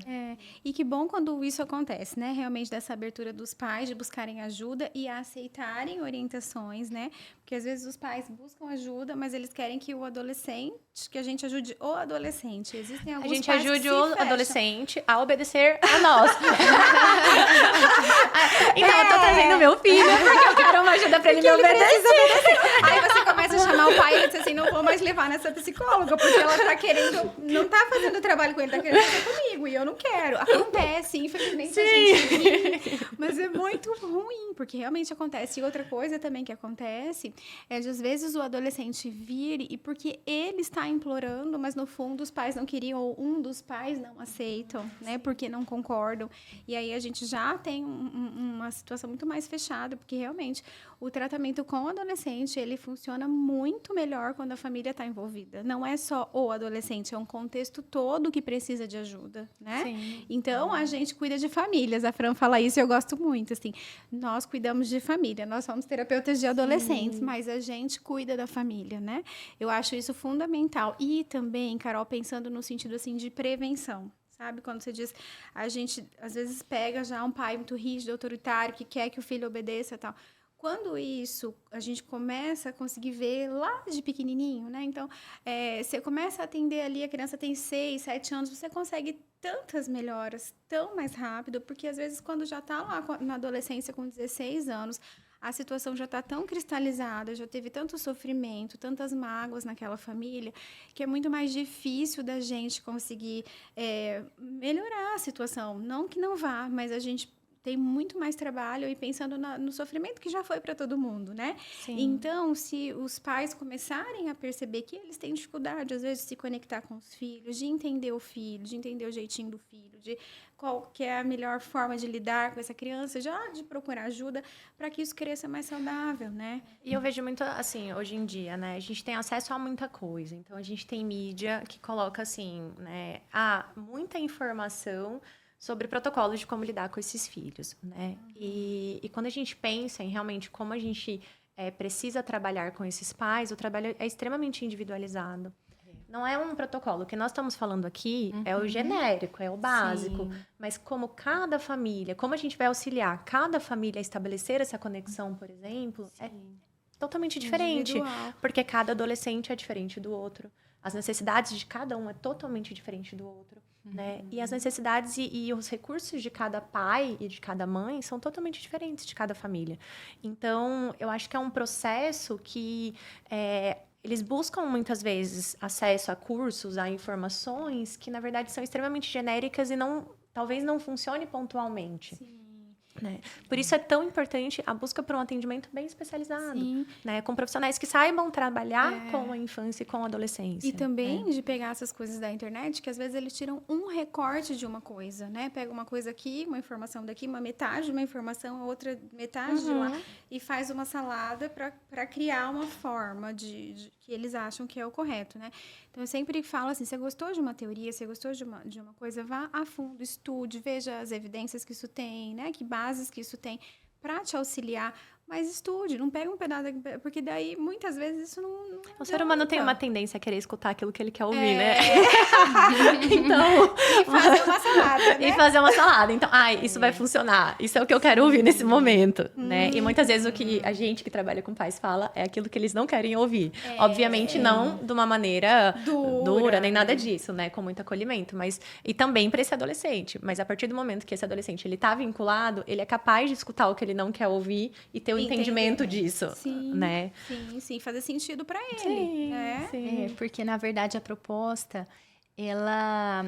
E que bom quando isso acontece, né? Realmente dessa abertura dos pais de buscarem ajuda e aceitarem orientações, né? Porque às vezes os pais buscam ajuda, mas eles querem que o adolescente, que a gente ajude o adolescente. Existem alguns pais que ajude o adolescente a obedecer a nós. Então, eu tô trazendo meu filho porque eu quero uma ajuda pra ele me obedecer. Aí você começa a chamar o pai e ele diz assim, não vou mais levar nessa psicóloga, porque ela tá querendo, não tá fazendo o trabalho com ele, tá querendo fazer comigo, e eu não quero. Acontece, infelizmente, a gente... Mas é muito ruim, porque realmente acontece. E outra coisa também que acontece é de, às vezes, o adolescente vir e porque ele está implorando, mas no fundo os pais não queriam, ou um dos pais não aceitam, né? Porque não concordam. E aí a gente já tem uma situação muito mais fechada, porque realmente o tratamento com o adolescente, ele funciona muito melhor quando a família está envolvida. Não é só o adolescente gente, é um contexto todo que precisa de ajuda, né? Sim. Então, a gente cuida de famílias. A Fran fala isso e eu gosto muito, assim. Nós cuidamos de família, nós somos terapeutas de adolescentes, mas a gente cuida da família, né? Eu acho isso fundamental. E também, Carol, pensando no sentido, assim, de prevenção. Sabe, quando você diz, a gente às vezes pega já um pai muito rígido, autoritário, que quer que o filho obedeça e tal. Quando isso a gente começa a conseguir ver lá de pequenininho, né? Então, você começa a atender ali, a criança tem 6, 7 anos, você consegue tantas melhoras tão mais rápido, porque às vezes quando já está lá na adolescência com 16 anos, a situação já está tão cristalizada, já teve tanto sofrimento, tantas mágoas naquela família, que é muito mais difícil da gente conseguir melhorar a situação. Não que não vá, mas a gente tem muito mais trabalho e pensando no sofrimento que já foi para todo mundo, né? Sim. Então, se os pais começarem a perceber que eles têm dificuldade, às vezes, de se conectar com os filhos, de entender o filho, de entender o jeitinho do filho, de qual que é a melhor forma de lidar com essa criança, já de procurar ajuda para que isso cresça mais saudável, né? E eu vejo muito, assim, hoje em dia, né? A gente tem acesso a muita coisa. Então, a gente tem mídia que coloca, assim, né? Muita informação sobre protocolos de como lidar com esses filhos, né? E quando a gente pensa em realmente como a gente precisa trabalhar com esses pais, o trabalho é extremamente individualizado. Não é um protocolo. O que nós estamos falando aqui é o genérico, é o básico. Sim. Mas como cada família, como a gente vai auxiliar cada família a estabelecer essa conexão, por exemplo, é totalmente diferente. Individual. Porque cada adolescente é diferente do outro. As necessidades de cada um é totalmente diferente do outro. Né? E as necessidades e os recursos de cada pai e de cada mãe são totalmente diferentes de cada família. Então, eu acho que é um processo que eles buscam muitas vezes acesso a cursos, a informações que, na verdade, são extremamente genéricas e talvez não funcione pontualmente. Sim. Né? Por isso é tão importante a busca por um atendimento bem especializado, Sim. né? Com profissionais que saibam trabalhar com a infância e com a adolescência. E também né? de pegar essas coisas da internet, que às vezes eles tiram um recorte de uma coisa, né? Pega uma coisa aqui, uma informação daqui, uma metade de uma informação, a outra metade de lá, e faz uma salada para criar uma forma de que eles acham que é o correto, né? Então, eu sempre falo assim, você gostou de uma teoria, você gostou de uma coisa, vá a fundo, estude, veja as evidências que isso tem, né? Que bases que isso tem para te auxiliar. Mas estude, não pega um pedaço, porque daí, muitas vezes, isso não O ser humano tem adianta. uma tendência a querer escutar aquilo que ele quer ouvir, né? Então, E fazer uma salada, né? e fazer uma salada. Então, isso vai funcionar. Isso é o que eu quero ouvir nesse momento, né? E muitas vezes o que a gente que trabalha com pais fala é aquilo que eles não querem ouvir. Obviamente não de uma maneira dura, nem nada disso, né? Com muito acolhimento, e também para esse adolescente. Mas a partir do momento que esse adolescente ele tá vinculado, ele é capaz de escutar o que ele não quer ouvir e ter o entendimento disso, Sim, né? sim, fazer sentido para ele, Sim, né? sim. Porque, na verdade, a proposta, ela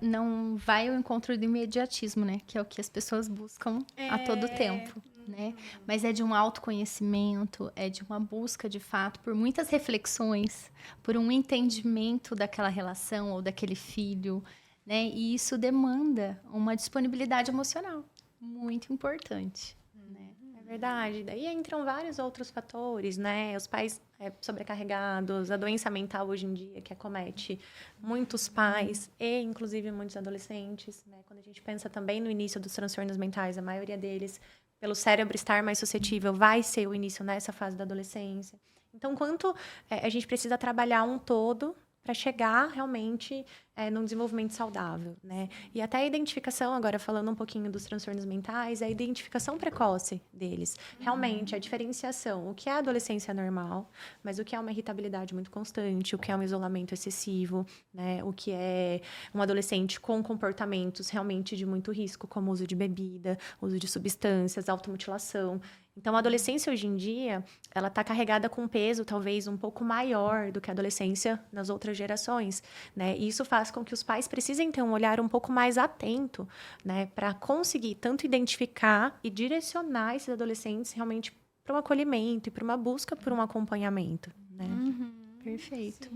não vai ao encontro do imediatismo, né? Que é o que as pessoas buscam a todo tempo, né? Mas é de um autoconhecimento, é de uma busca, de fato, por muitas reflexões, por um entendimento daquela relação ou daquele filho, né? E isso demanda uma disponibilidade emocional muito importante. Verdade. Daí entram vários outros fatores, né? Os pais sobrecarregados, a doença mental hoje em dia que acomete muitos pais e, inclusive, muitos adolescentes, né? Quando a gente pensa também no início dos transtornos mentais, a maioria deles, pelo cérebro estar mais suscetível, vai ser o início nessa fase da adolescência. Então, quanto a gente precisa trabalhar um todo para chegar realmente num desenvolvimento saudável, né? E até a identificação, agora falando um pouquinho dos transtornos mentais, a identificação precoce deles. Realmente, a diferenciação, o que é a adolescência normal, mas o que é uma irritabilidade muito constante, o que é um isolamento excessivo, né? O que é um adolescente com comportamentos realmente de muito risco, como uso de bebida, uso de substâncias, automutilação. Então, a adolescência hoje em dia, ela está carregada com um peso talvez um pouco maior do que a adolescência nas outras gerações, né? E isso faz com que os pais precisem ter um olhar um pouco mais atento, né? Para conseguir tanto identificar e direcionar esses adolescentes realmente para um acolhimento e para uma busca por um acompanhamento, né? Perfeito.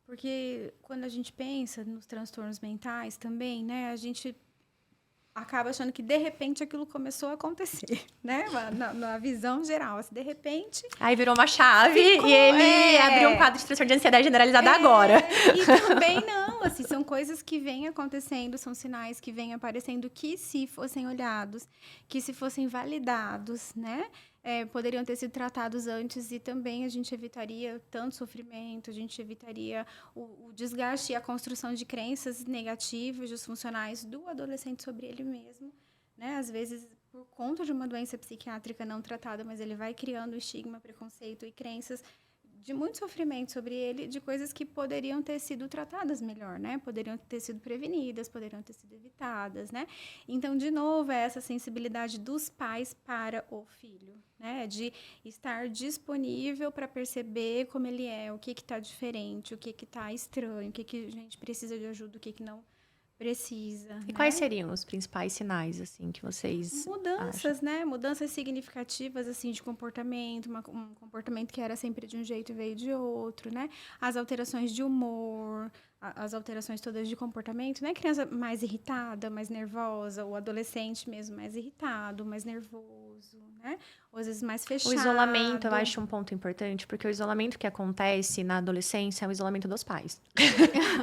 Porque quando a gente pensa nos transtornos mentais também, né? A gente acaba achando que, de repente, aquilo começou a acontecer, né? Na visão geral, assim, de repente... Aí virou uma chave Ficou, e ele abriu um quadro de transtorno de ansiedade generalizada agora. E também não, assim, são coisas que vêm acontecendo, são sinais que vêm aparecendo que, se fossem olhados, que se fossem validados, né? Poderiam ter sido tratados antes, e também a gente evitaria tanto sofrimento, a gente evitaria o desgaste e a construção de crenças negativas, disfuncionais do adolescente sobre ele mesmo, né? Às vezes, por conta de uma doença psiquiátrica não tratada, mas ele vai criando estigma, preconceito e crenças de muito sofrimento sobre ele, de coisas que poderiam ter sido tratadas melhor, né? Poderiam ter sido prevenidas, poderiam ter sido evitadas, né? Então, de novo, é essa sensibilidade dos pais para o filho, né? De estar disponível para perceber como ele é, o que está diferente, o que está estranho, o que a gente precisa de ajuda, o que não precisa. E quais seriam os principais sinais, assim, que vocês Mudanças, acham? né? Mudanças significativas, assim, de comportamento. Um comportamento que era sempre de um jeito e veio de outro, né? As alterações de humor, as alterações todas de comportamento, né? Criança mais irritada, mais nervosa, o adolescente mesmo mais irritado, mais nervoso, né? Ou às vezes mais fechado. O isolamento, eu acho um ponto importante, porque o isolamento que acontece na adolescência é o isolamento dos pais.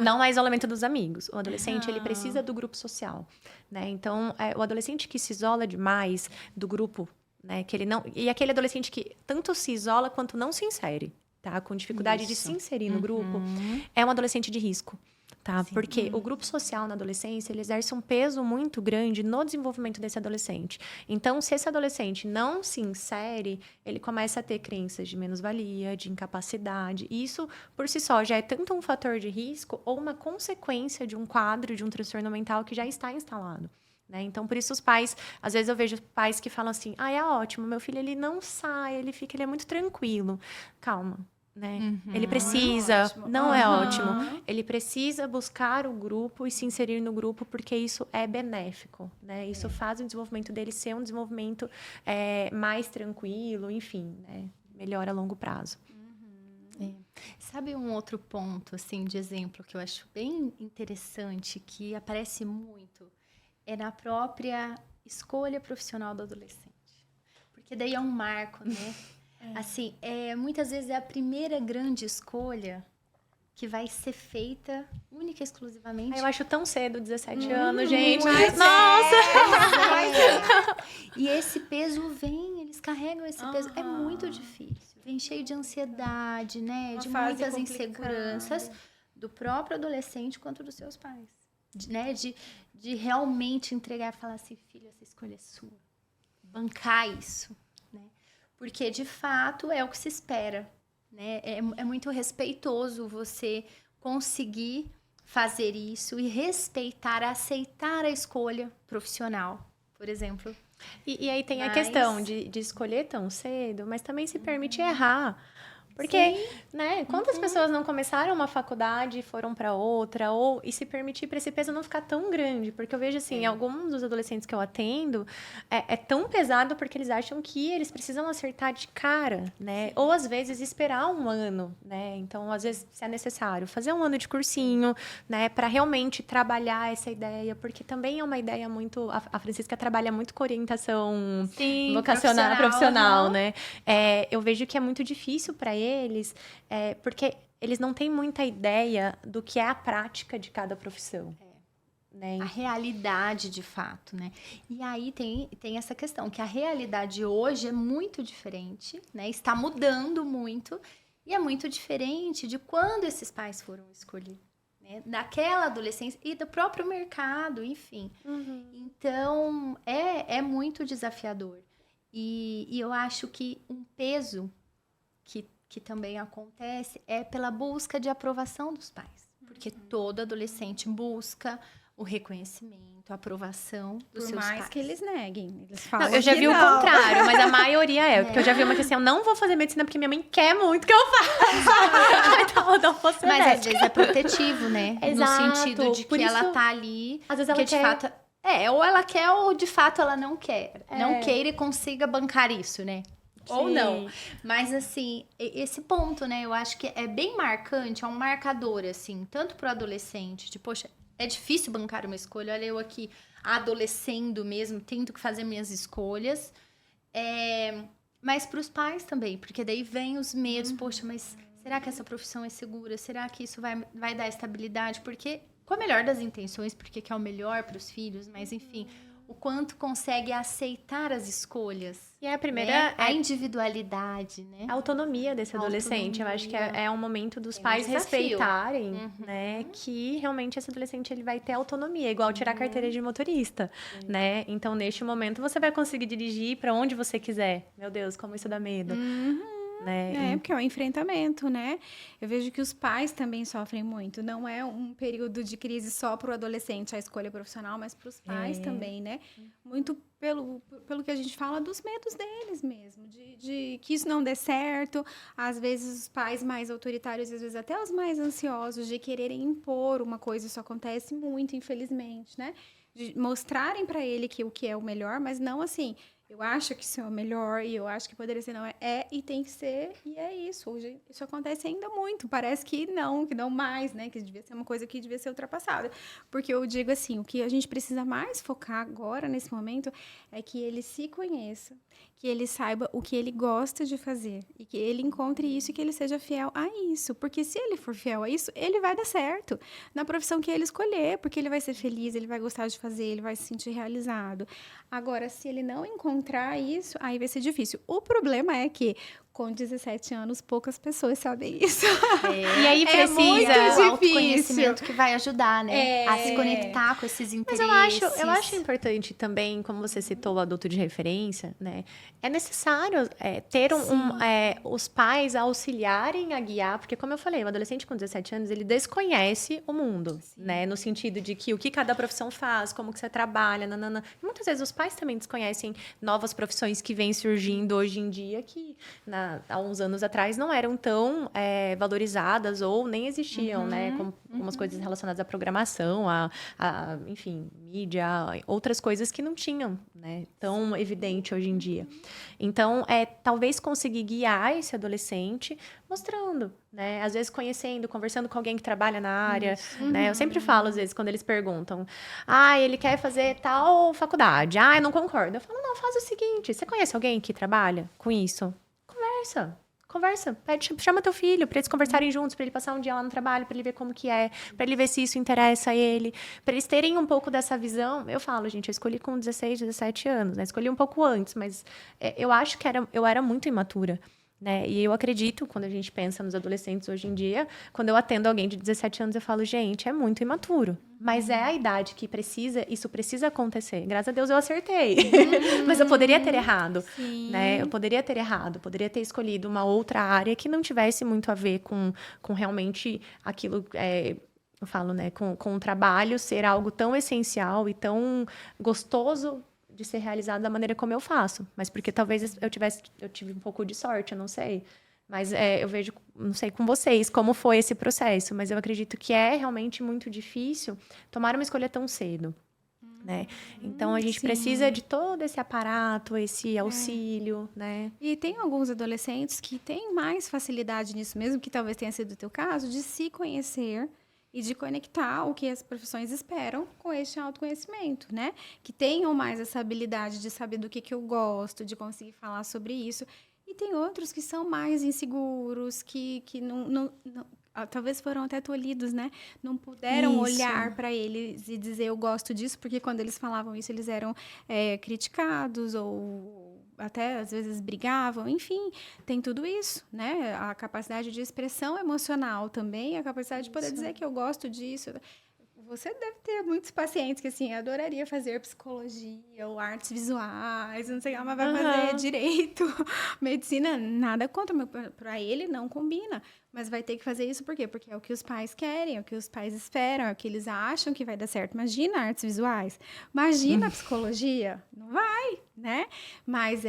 Não é isolamento dos amigos. O adolescente, ele precisa do grupo social, né? Então, o adolescente que se isola demais do grupo, né? Que ele não... E aquele adolescente que tanto se isola quanto não se insere, tá? Com dificuldade de se inserir no grupo, é um adolescente de risco. Tá? Porque o grupo social na adolescência, ele exerce um peso muito grande no desenvolvimento desse adolescente. Então, se esse adolescente não se insere, ele começa a ter crenças de menos-valia, de incapacidade. E isso, por si só, já é tanto um fator de risco ou uma consequência de um quadro, de um transtorno mental que já está instalado. Né? Então, por isso os pais, às vezes eu vejo pais que falam assim, é ótimo, meu filho ele não sai, ele é muito tranquilo. Calma. Né? Ele precisa, não é ótimo. Ele precisa buscar o grupo e se inserir no grupo, porque isso é benéfico, né? Isso faz o desenvolvimento dele ser um desenvolvimento mais tranquilo, enfim, né? Melhor a longo prazo. Sabe um outro ponto, assim, de exemplo que eu acho bem interessante, que aparece muito, é na própria escolha profissional do adolescente. Porque daí é um marco, né? Assim, muitas vezes é a primeira grande escolha que vai ser feita única e exclusivamente. Eu acho tão cedo, 17 anos, gente. Nossa! E esse peso vem, eles carregam esse peso. É muito difícil. Vem cheio de ansiedade, né? De muitas inseguranças do próprio adolescente quanto dos seus pais. Né? De realmente entregar e falar assim, filho, essa escolha é sua. Bancar isso. Porque, de fato, é o que se espera, né? É muito respeitoso você conseguir fazer isso e respeitar, aceitar a escolha profissional, por exemplo. E aí tem a questão de escolher tão cedo, mas também se permite errar. Porque, né, quantas pessoas não começaram uma faculdade e foram para outra, e se permitir para esse peso não ficar tão grande? Porque eu vejo, assim, alguns dos adolescentes que eu atendo, é tão pesado porque eles acham que eles precisam acertar de cara, né? Ou, às vezes, esperar um ano, né? Então, às vezes, se é necessário, fazer um ano de cursinho, né? Para realmente trabalhar essa ideia, porque também é uma ideia muito... A Francisca trabalha muito com orientação vocacional, profissional, né? Eu vejo que é muito difícil para eles, porque eles não têm muita ideia do que é a prática de cada profissão. Né? A realidade, de fato, né? E aí tem essa questão, que a realidade hoje é muito diferente, né? Está mudando muito, e é muito diferente de quando esses pais foram escolher, né? Daquela adolescência e do próprio mercado, enfim. Então, é muito desafiador. E eu acho que um peso que também acontece é pela busca de aprovação dos pais. Porque todo adolescente busca o reconhecimento, a aprovação dos seus pais. Por mais que eles neguem. Eles falam eu já vi o contrário, mas a maioria porque eu já vi uma que assim, eu não vou fazer medicina porque minha mãe quer muito que eu faça. Então eu não vou ser Mas médica. às vezes é protetivo, né? Exato. No sentido de que ela tá ali, às vezes ela porque de fato... ou ela quer ou de fato ela não quer. Não queira e consiga bancar isso, né? Ou não. Mas, assim, esse ponto, né? Eu acho que é bem marcante, é um marcador, assim, tanto pro adolescente, de, poxa, É difícil bancar uma escolha. Olha, eu aqui adolescendo mesmo, tendo que fazer minhas escolhas. Mas para os pais também, porque daí vem os medos. Poxa, mas será que essa profissão é segura? Será que isso vai dar estabilidade? Porque, com a melhor das intenções, porque que é o melhor para os filhos, mas enfim, o quanto consegue aceitar as escolhas. E a primeira né? A individualidade, né? A autonomia desse adolescente. Eu acho que é um momento dos pais respeitarem, né? Que realmente esse adolescente ele vai ter autonomia, igual tirar a carteira de motorista, né? Então, neste momento, você vai conseguir dirigir para onde você quiser. Meu Deus, como isso dá medo. Né? Porque é um enfrentamento, né? Eu vejo que os pais também sofrem muito. Não é um período de crise só para o adolescente, a escolha profissional, mas para os pais também, né? Muito pelo que a gente fala dos medos deles mesmo, de que isso não dê certo. Às vezes, os pais mais autoritários, às vezes até os mais ansiosos, de quererem impor uma coisa. Isso acontece muito, infelizmente, né? De mostrarem para ele que o que é o melhor, mas não assim... Eu acho que isso é o melhor e eu acho que poderia ser, não é e tem que ser, e é isso. Hoje isso acontece ainda muito. Parece que não mais, né? Que devia ser uma coisa que devia ser ultrapassada. Porque eu digo assim, o que a gente precisa mais focar agora, nesse momento, é que ele se conheça, que ele saiba o que ele gosta de fazer e que ele encontre isso e que ele seja fiel a isso. Porque se ele for fiel a isso, ele vai dar certo na profissão que ele escolher, porque ele vai ser feliz, ele vai gostar de fazer, ele vai se sentir realizado. Agora, se ele não encontrar isso, aí vai ser difícil. O problema é que, com 17 anos, poucas pessoas sabem isso. E aí precisa o autoconhecimento que vai ajudar, né? A se conectar com esses interesses. Mas eu acho importante também, como você citou o adulto de referência, né? É necessário ter os pais auxiliarem a guiar, porque como eu falei, o adolescente com 17 anos, ele desconhece o mundo, né? No sentido de que o que cada profissão faz, como que você trabalha, nanana. Muitas vezes os pais também desconhecem novas profissões que vêm surgindo hoje em dia, que há uns anos atrás não eram tão valorizadas ou nem existiam, né? Como as coisas relacionadas à programação, enfim, mídia, outras coisas que não tinham, né? Tão evidente hoje em dia. Então, talvez conseguir guiar esse adolescente mostrando, né? Às vezes conhecendo, conversando com alguém que trabalha na área, né? Eu sempre falo, às vezes, quando eles perguntam, ele quer fazer tal faculdade, eu não concordo. Eu falo, não, faz o seguinte, você conhece alguém que trabalha com isso? Conversa, chama teu filho para eles conversarem juntos, para ele passar um dia lá no trabalho, para ele ver como que é, para ele ver se isso interessa a ele, para eles terem um pouco dessa visão. Eu falo, gente, eu escolhi com 16, 17 anos, né? Escolhi um pouco antes, mas eu acho que eu era muito imatura. Né? E eu acredito, quando a gente pensa nos adolescentes hoje em dia, quando eu atendo alguém de 17 anos, eu falo, gente, é muito imaturo. Mas é a idade que isso precisa acontecer. Graças a Deus eu acertei. Mas eu poderia ter errado. Né? Eu poderia ter errado. Poderia ter escolhido uma outra área que não tivesse muito a ver com realmente aquilo... eu falo, né? Com o trabalho ser algo tão essencial e tão gostoso de ser realizado da maneira como eu faço. Mas porque talvez eu tive um pouco de sorte, eu não sei. Mas eu vejo, não sei com vocês, como foi esse processo. Mas eu acredito que é realmente muito difícil tomar uma escolha tão cedo. Né? Então, a gente precisa de todo esse aparato, esse auxílio, né? E tem alguns adolescentes que têm mais facilidade nisso, mesmo que talvez tenha sido o teu caso, de se conhecer e de conectar o que as profissões esperam com este autoconhecimento, né? Que tenham mais essa habilidade de saber do que eu gosto, de conseguir falar sobre isso. E tem outros que são mais inseguros, que não talvez foram até tolhidos, né? Não puderam olhar para eles e dizer eu gosto disso, porque quando eles falavam isso, eles eram criticados ou até às vezes brigavam, enfim, tem tudo isso, né? A capacidade de expressão emocional também, a capacidade de poder dizer que eu gosto disso. Você deve ter muitos pacientes que, assim, adoraria fazer psicologia ou artes visuais, não sei o que, mas vai fazer direito, medicina, nada contra, para ele não combina. Mas vai ter que fazer isso por quê? Porque é o que os pais querem, é o que os pais esperam, é o que eles acham que vai dar certo. Imagina artes visuais, imagina psicologia, não vai, né? Mas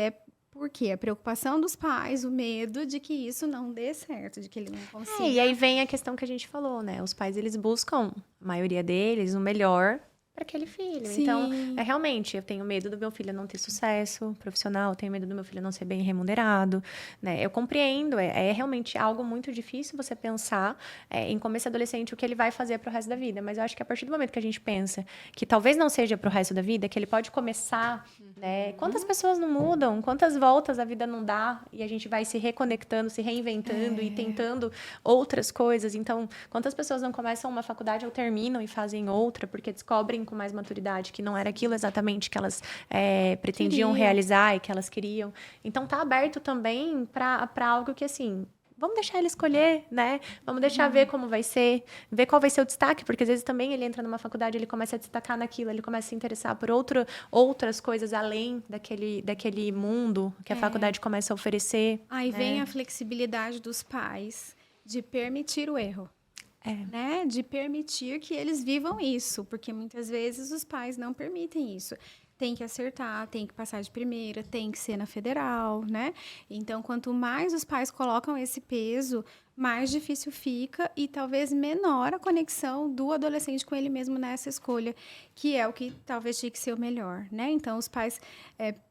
porque a preocupação dos pais, o medo de que isso não dê certo, de que ele não consiga. E aí vem a questão que a gente falou, né? Os pais, eles buscam, a maioria deles, o melhor para daquele filho. Sim. Então, realmente, eu tenho medo do meu filho não ter sucesso profissional, eu tenho medo do meu filho não ser bem remunerado, né? Eu compreendo, é realmente algo muito difícil você pensar em como esse adolescente, o que ele vai fazer pro resto da vida. Mas eu acho que a partir do momento que a gente pensa que talvez não seja pro resto da vida, que ele pode começar, né? Quantas pessoas não mudam? Quantas voltas a vida não dá? E a gente vai se reconectando, se reinventando e tentando outras coisas. Então, quantas pessoas não começam uma faculdade ou terminam e fazem outra, porque descobrem com mais maturidade que não era aquilo exatamente que elas pretendiam realizar e que elas queriam. Então, tá aberto também para algo que, assim, vamos deixar ele escolher, né? Vamos deixar ver como vai ser, ver qual vai ser o destaque, porque às vezes também ele entra numa faculdade, ele começa a destacar naquilo, ele começa a se interessar por outras coisas além daquele mundo que a faculdade começa a oferecer. Aí vem a flexibilidade dos pais de permitir o erro. Né? De permitir que eles vivam isso, porque muitas vezes os pais não permitem isso. Tem que acertar, tem que passar de primeira, tem que ser na federal, né? Então, quanto mais os pais colocam esse peso, mais difícil fica e talvez menor a conexão do adolescente com ele mesmo nessa escolha, que é o que talvez tinha que ser o melhor, né? Então, os pais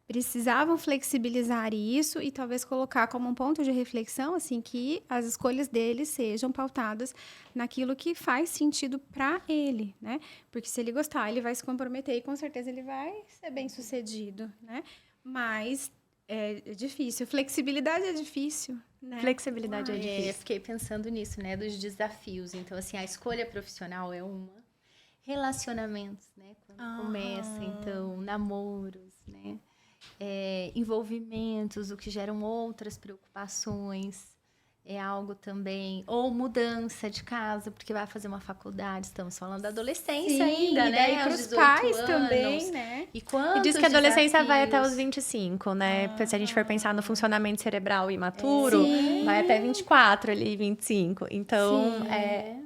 precisavam flexibilizar isso e talvez colocar como um ponto de reflexão, assim, que as escolhas dele sejam pautadas naquilo que faz sentido para ele, né? Porque se ele gostar, ele vai se comprometer e com certeza ele vai ser bem-sucedido, né? Mas é difícil. Flexibilidade é difícil, né? Flexibilidade é difícil. Fiquei pensando nisso, né? Dos desafios. Então, assim, a escolha profissional é uma. Relacionamentos, né? Quando começa, então, namoros, né? Envolvimentos, o que geram outras preocupações. É algo também, ou mudança de casa, porque vai fazer uma faculdade, estamos falando da adolescência ainda, né? E para os pais também, né? E diz que a adolescência vai até os desafios. 25, né? Se a gente for pensar no funcionamento cerebral imaturo, vai até 24 ali, 25. Então,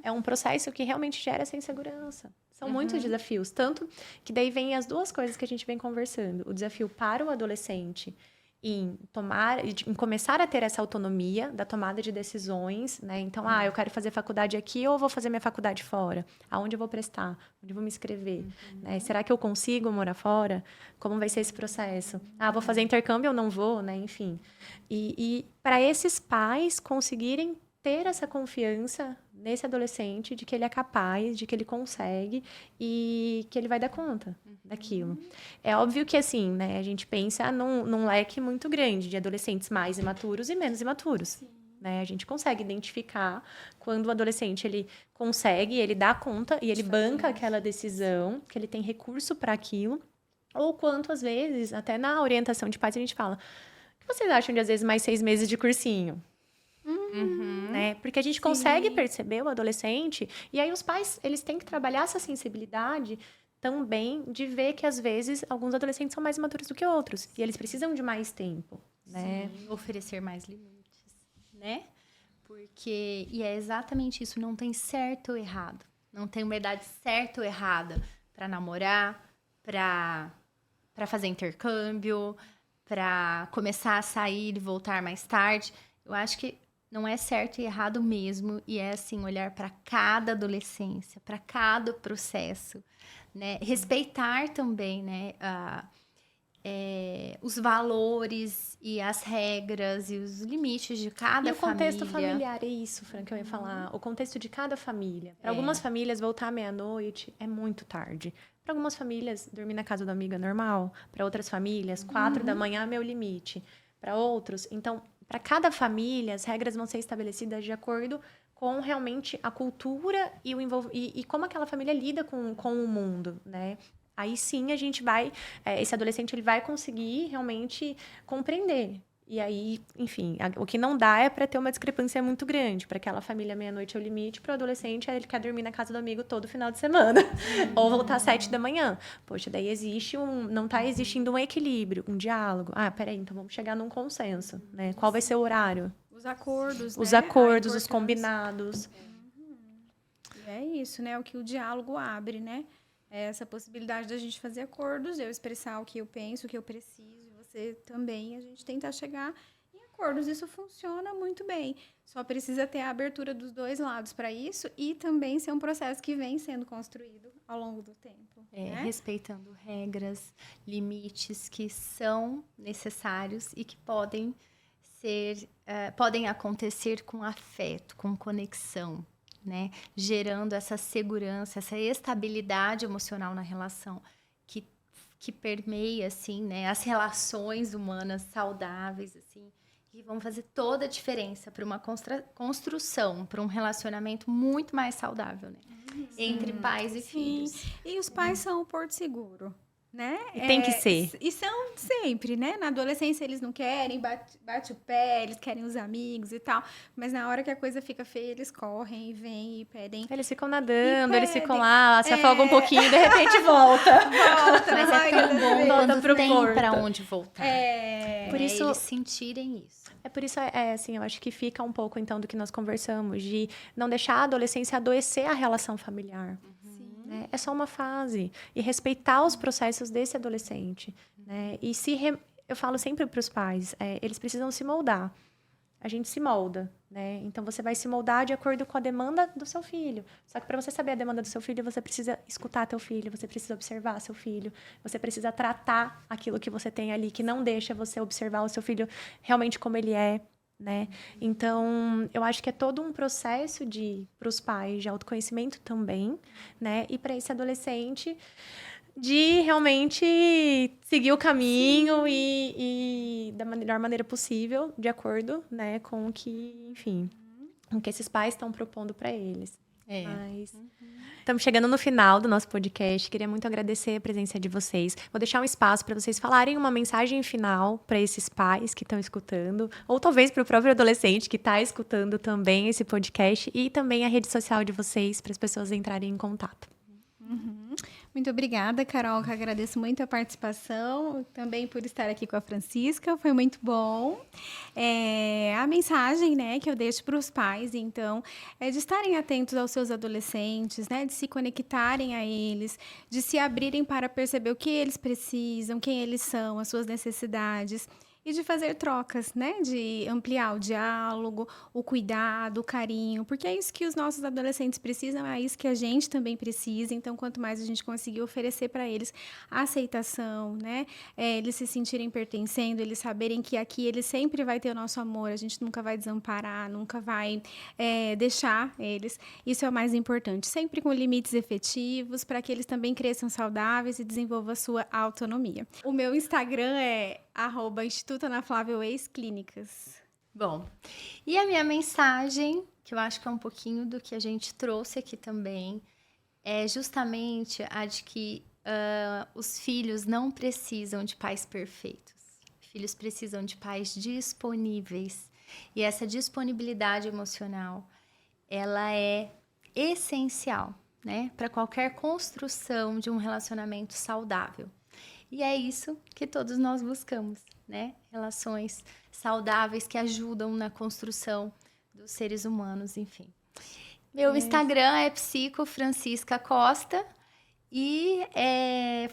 é um processo que realmente gera essa insegurança. São muitos desafios. Tanto que daí vem as duas coisas que a gente vem conversando. O desafio para o adolescente em começar a ter essa autonomia da tomada de decisões, né? Então, eu quero fazer faculdade aqui ou eu vou fazer minha faculdade fora? Aonde eu vou prestar? Onde eu vou me inscrever? Né? Será que eu consigo morar fora? Como vai ser esse processo? Vou fazer intercâmbio ou não vou, né? Enfim. E para esses pais conseguirem ter essa confiança nesse adolescente de que ele é capaz, de que ele consegue e que ele vai dar conta daquilo. É óbvio que, assim, né, a gente pensa num leque muito grande de adolescentes mais imaturos e menos imaturos. Né? A gente consegue identificar quando o adolescente ele consegue, ele dá conta e ele banca aquela decisão, que ele tem recurso para aquilo, ou quanto, às vezes, até na orientação de pais, a gente fala: o que vocês acham de, às vezes, mais 6 meses de cursinho? Né? Porque a gente consegue perceber o adolescente, e aí os pais, eles têm que trabalhar essa sensibilidade também de ver que, às vezes, alguns adolescentes são mais maturos do que outros, e eles precisam de mais tempo, né? Sim, oferecer mais limites, né? Porque, e é exatamente isso, não tem certo ou errado, não tem uma idade certa ou errada para namorar, para fazer intercâmbio, para começar a sair e voltar mais tarde. Eu acho que não é certo e errado mesmo, e é assim, olhar para cada adolescência, para cada processo, né? Respeitar também, né? Os valores e as regras e os limites de cada família. E o contexto familiar, é isso, Fran, que eu ia falar. O contexto de cada família. Para algumas famílias, voltar à meia-noite é muito tarde. Para algumas famílias, dormir na casa do amigo é normal. Para outras famílias, 4 da manhã é meu limite. Para outros, então, para cada família, as regras vão ser estabelecidas de acordo com realmente a cultura e como aquela família lida com o mundo, né? Aí sim a gente vai... esse adolescente ele vai conseguir realmente compreender. E aí, enfim, o que não dá é para ter uma discrepância muito grande. Para aquela família, meia-noite é o limite. Para o adolescente, ele quer dormir na casa do amigo todo final de semana. Ou voltar às 7 da manhã. Poxa, daí não está existindo um equilíbrio, um diálogo. Peraí, então vamos chegar num consenso, né? Qual vai ser o horário? Os acordos, Os né? acordos, os combinados. E é isso, né? O que o diálogo abre, né? É essa possibilidade da gente fazer acordos, eu expressar o que eu penso, o que eu preciso, você também, a gente tentar chegar em acordos. Isso funciona muito bem. Só precisa ter a abertura dos dois lados para isso e também ser um processo que vem sendo construído ao longo do tempo. Né? Respeitando regras, limites que são necessários e que podem acontecer com afeto, com conexão, né? Gerando essa segurança, essa estabilidade emocional na relação que permeia, assim, né, as relações humanas saudáveis, assim, que vão fazer toda a diferença para uma construção, para um relacionamento muito mais saudável, né? Entre pais e filhos. E os pais são o porto seguro, né? E tem que ser. E são sempre, né? Na adolescência eles não querem, bate o pé, eles querem os amigos e tal. Mas na hora que a coisa fica feia, eles correm e vêm e pedem. Eles ficam nadando, eles ficam lá, se afogam um pouquinho e de repente volta. Mas é tão bom Volta quando pro tem porto. para onde voltar. Por isso, eles sentirem isso. por isso, assim, eu acho que fica um pouco, então, do que nós conversamos, de não deixar a adolescência adoecer a relação familiar. Né? É só uma fase. E respeitar os processos desse adolescente. Né? E eu falo sempre para os pais, eles precisam se moldar. A gente se molda, né? Então, você vai se moldar de acordo com a demanda do seu filho. Só que para você saber a demanda do seu filho, você precisa escutar teu filho, você precisa observar seu filho, você precisa tratar aquilo que você tem ali, que não deixa você observar o seu filho realmente como ele é, né? Então, eu acho que é todo um processo para os pais de autoconhecimento também, né? E para esse adolescente de realmente seguir o caminho e da melhor maneira possível, de acordo, né, com o que, enfim, com o que esses pais estão propondo para eles. Mas estamos chegando no final do nosso podcast. Queria muito agradecer a presença de vocês. Vou deixar um espaço para vocês falarem uma mensagem final para esses pais que estão escutando, ou talvez para o próprio adolescente que está escutando também esse podcast, e também a rede social de vocês para as pessoas entrarem em contato. Muito obrigada, Carol, que agradeço muito a participação, também por estar aqui com a Francisca, foi muito bom. A mensagem, né, que eu deixo para os pais, então, é de estarem atentos aos seus adolescentes, né, de se conectarem a eles, de se abrirem para perceber o que eles precisam, quem eles são, as suas necessidades. E de fazer trocas, né? De ampliar o diálogo, o cuidado, o carinho, porque é isso que os nossos adolescentes precisam, é isso que a gente também precisa. Então, quanto mais a gente conseguir oferecer para eles a aceitação, né? Eles se sentirem pertencendo, eles saberem que aqui ele sempre vai ter o nosso amor, a gente nunca vai desamparar, nunca vai deixar eles. Isso é o mais importante, sempre com limites efetivos, para que eles também cresçam saudáveis e desenvolvam a sua autonomia. O meu Instagram é @Instituto Ana Flávia Ex-Clínicas. Bom, e a minha mensagem, que eu acho que é um pouquinho do que a gente trouxe aqui também, é justamente a de que os filhos não precisam de pais perfeitos. Filhos precisam de pais disponíveis. E essa disponibilidade emocional, ela é essencial, né, para qualquer construção de um relacionamento saudável. E é isso que todos nós buscamos, né? Relações saudáveis que ajudam na construção dos seres humanos, enfim. Meu Instagram é psicofranciscacosta. E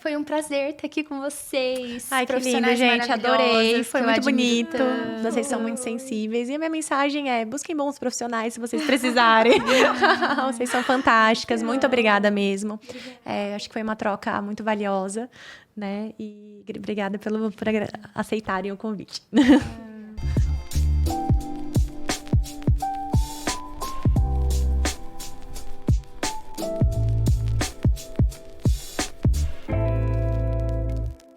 foi um prazer estar aqui com vocês. Ai, que lindo, gente. Adorei. Foi muito bonito. Vocês são muito sensíveis. E a minha mensagem é: busquem bons profissionais se vocês precisarem. Vocês são fantásticas. Muito obrigada mesmo. Acho que foi uma troca muito valiosa, né? E obrigada por aceitarem o convite.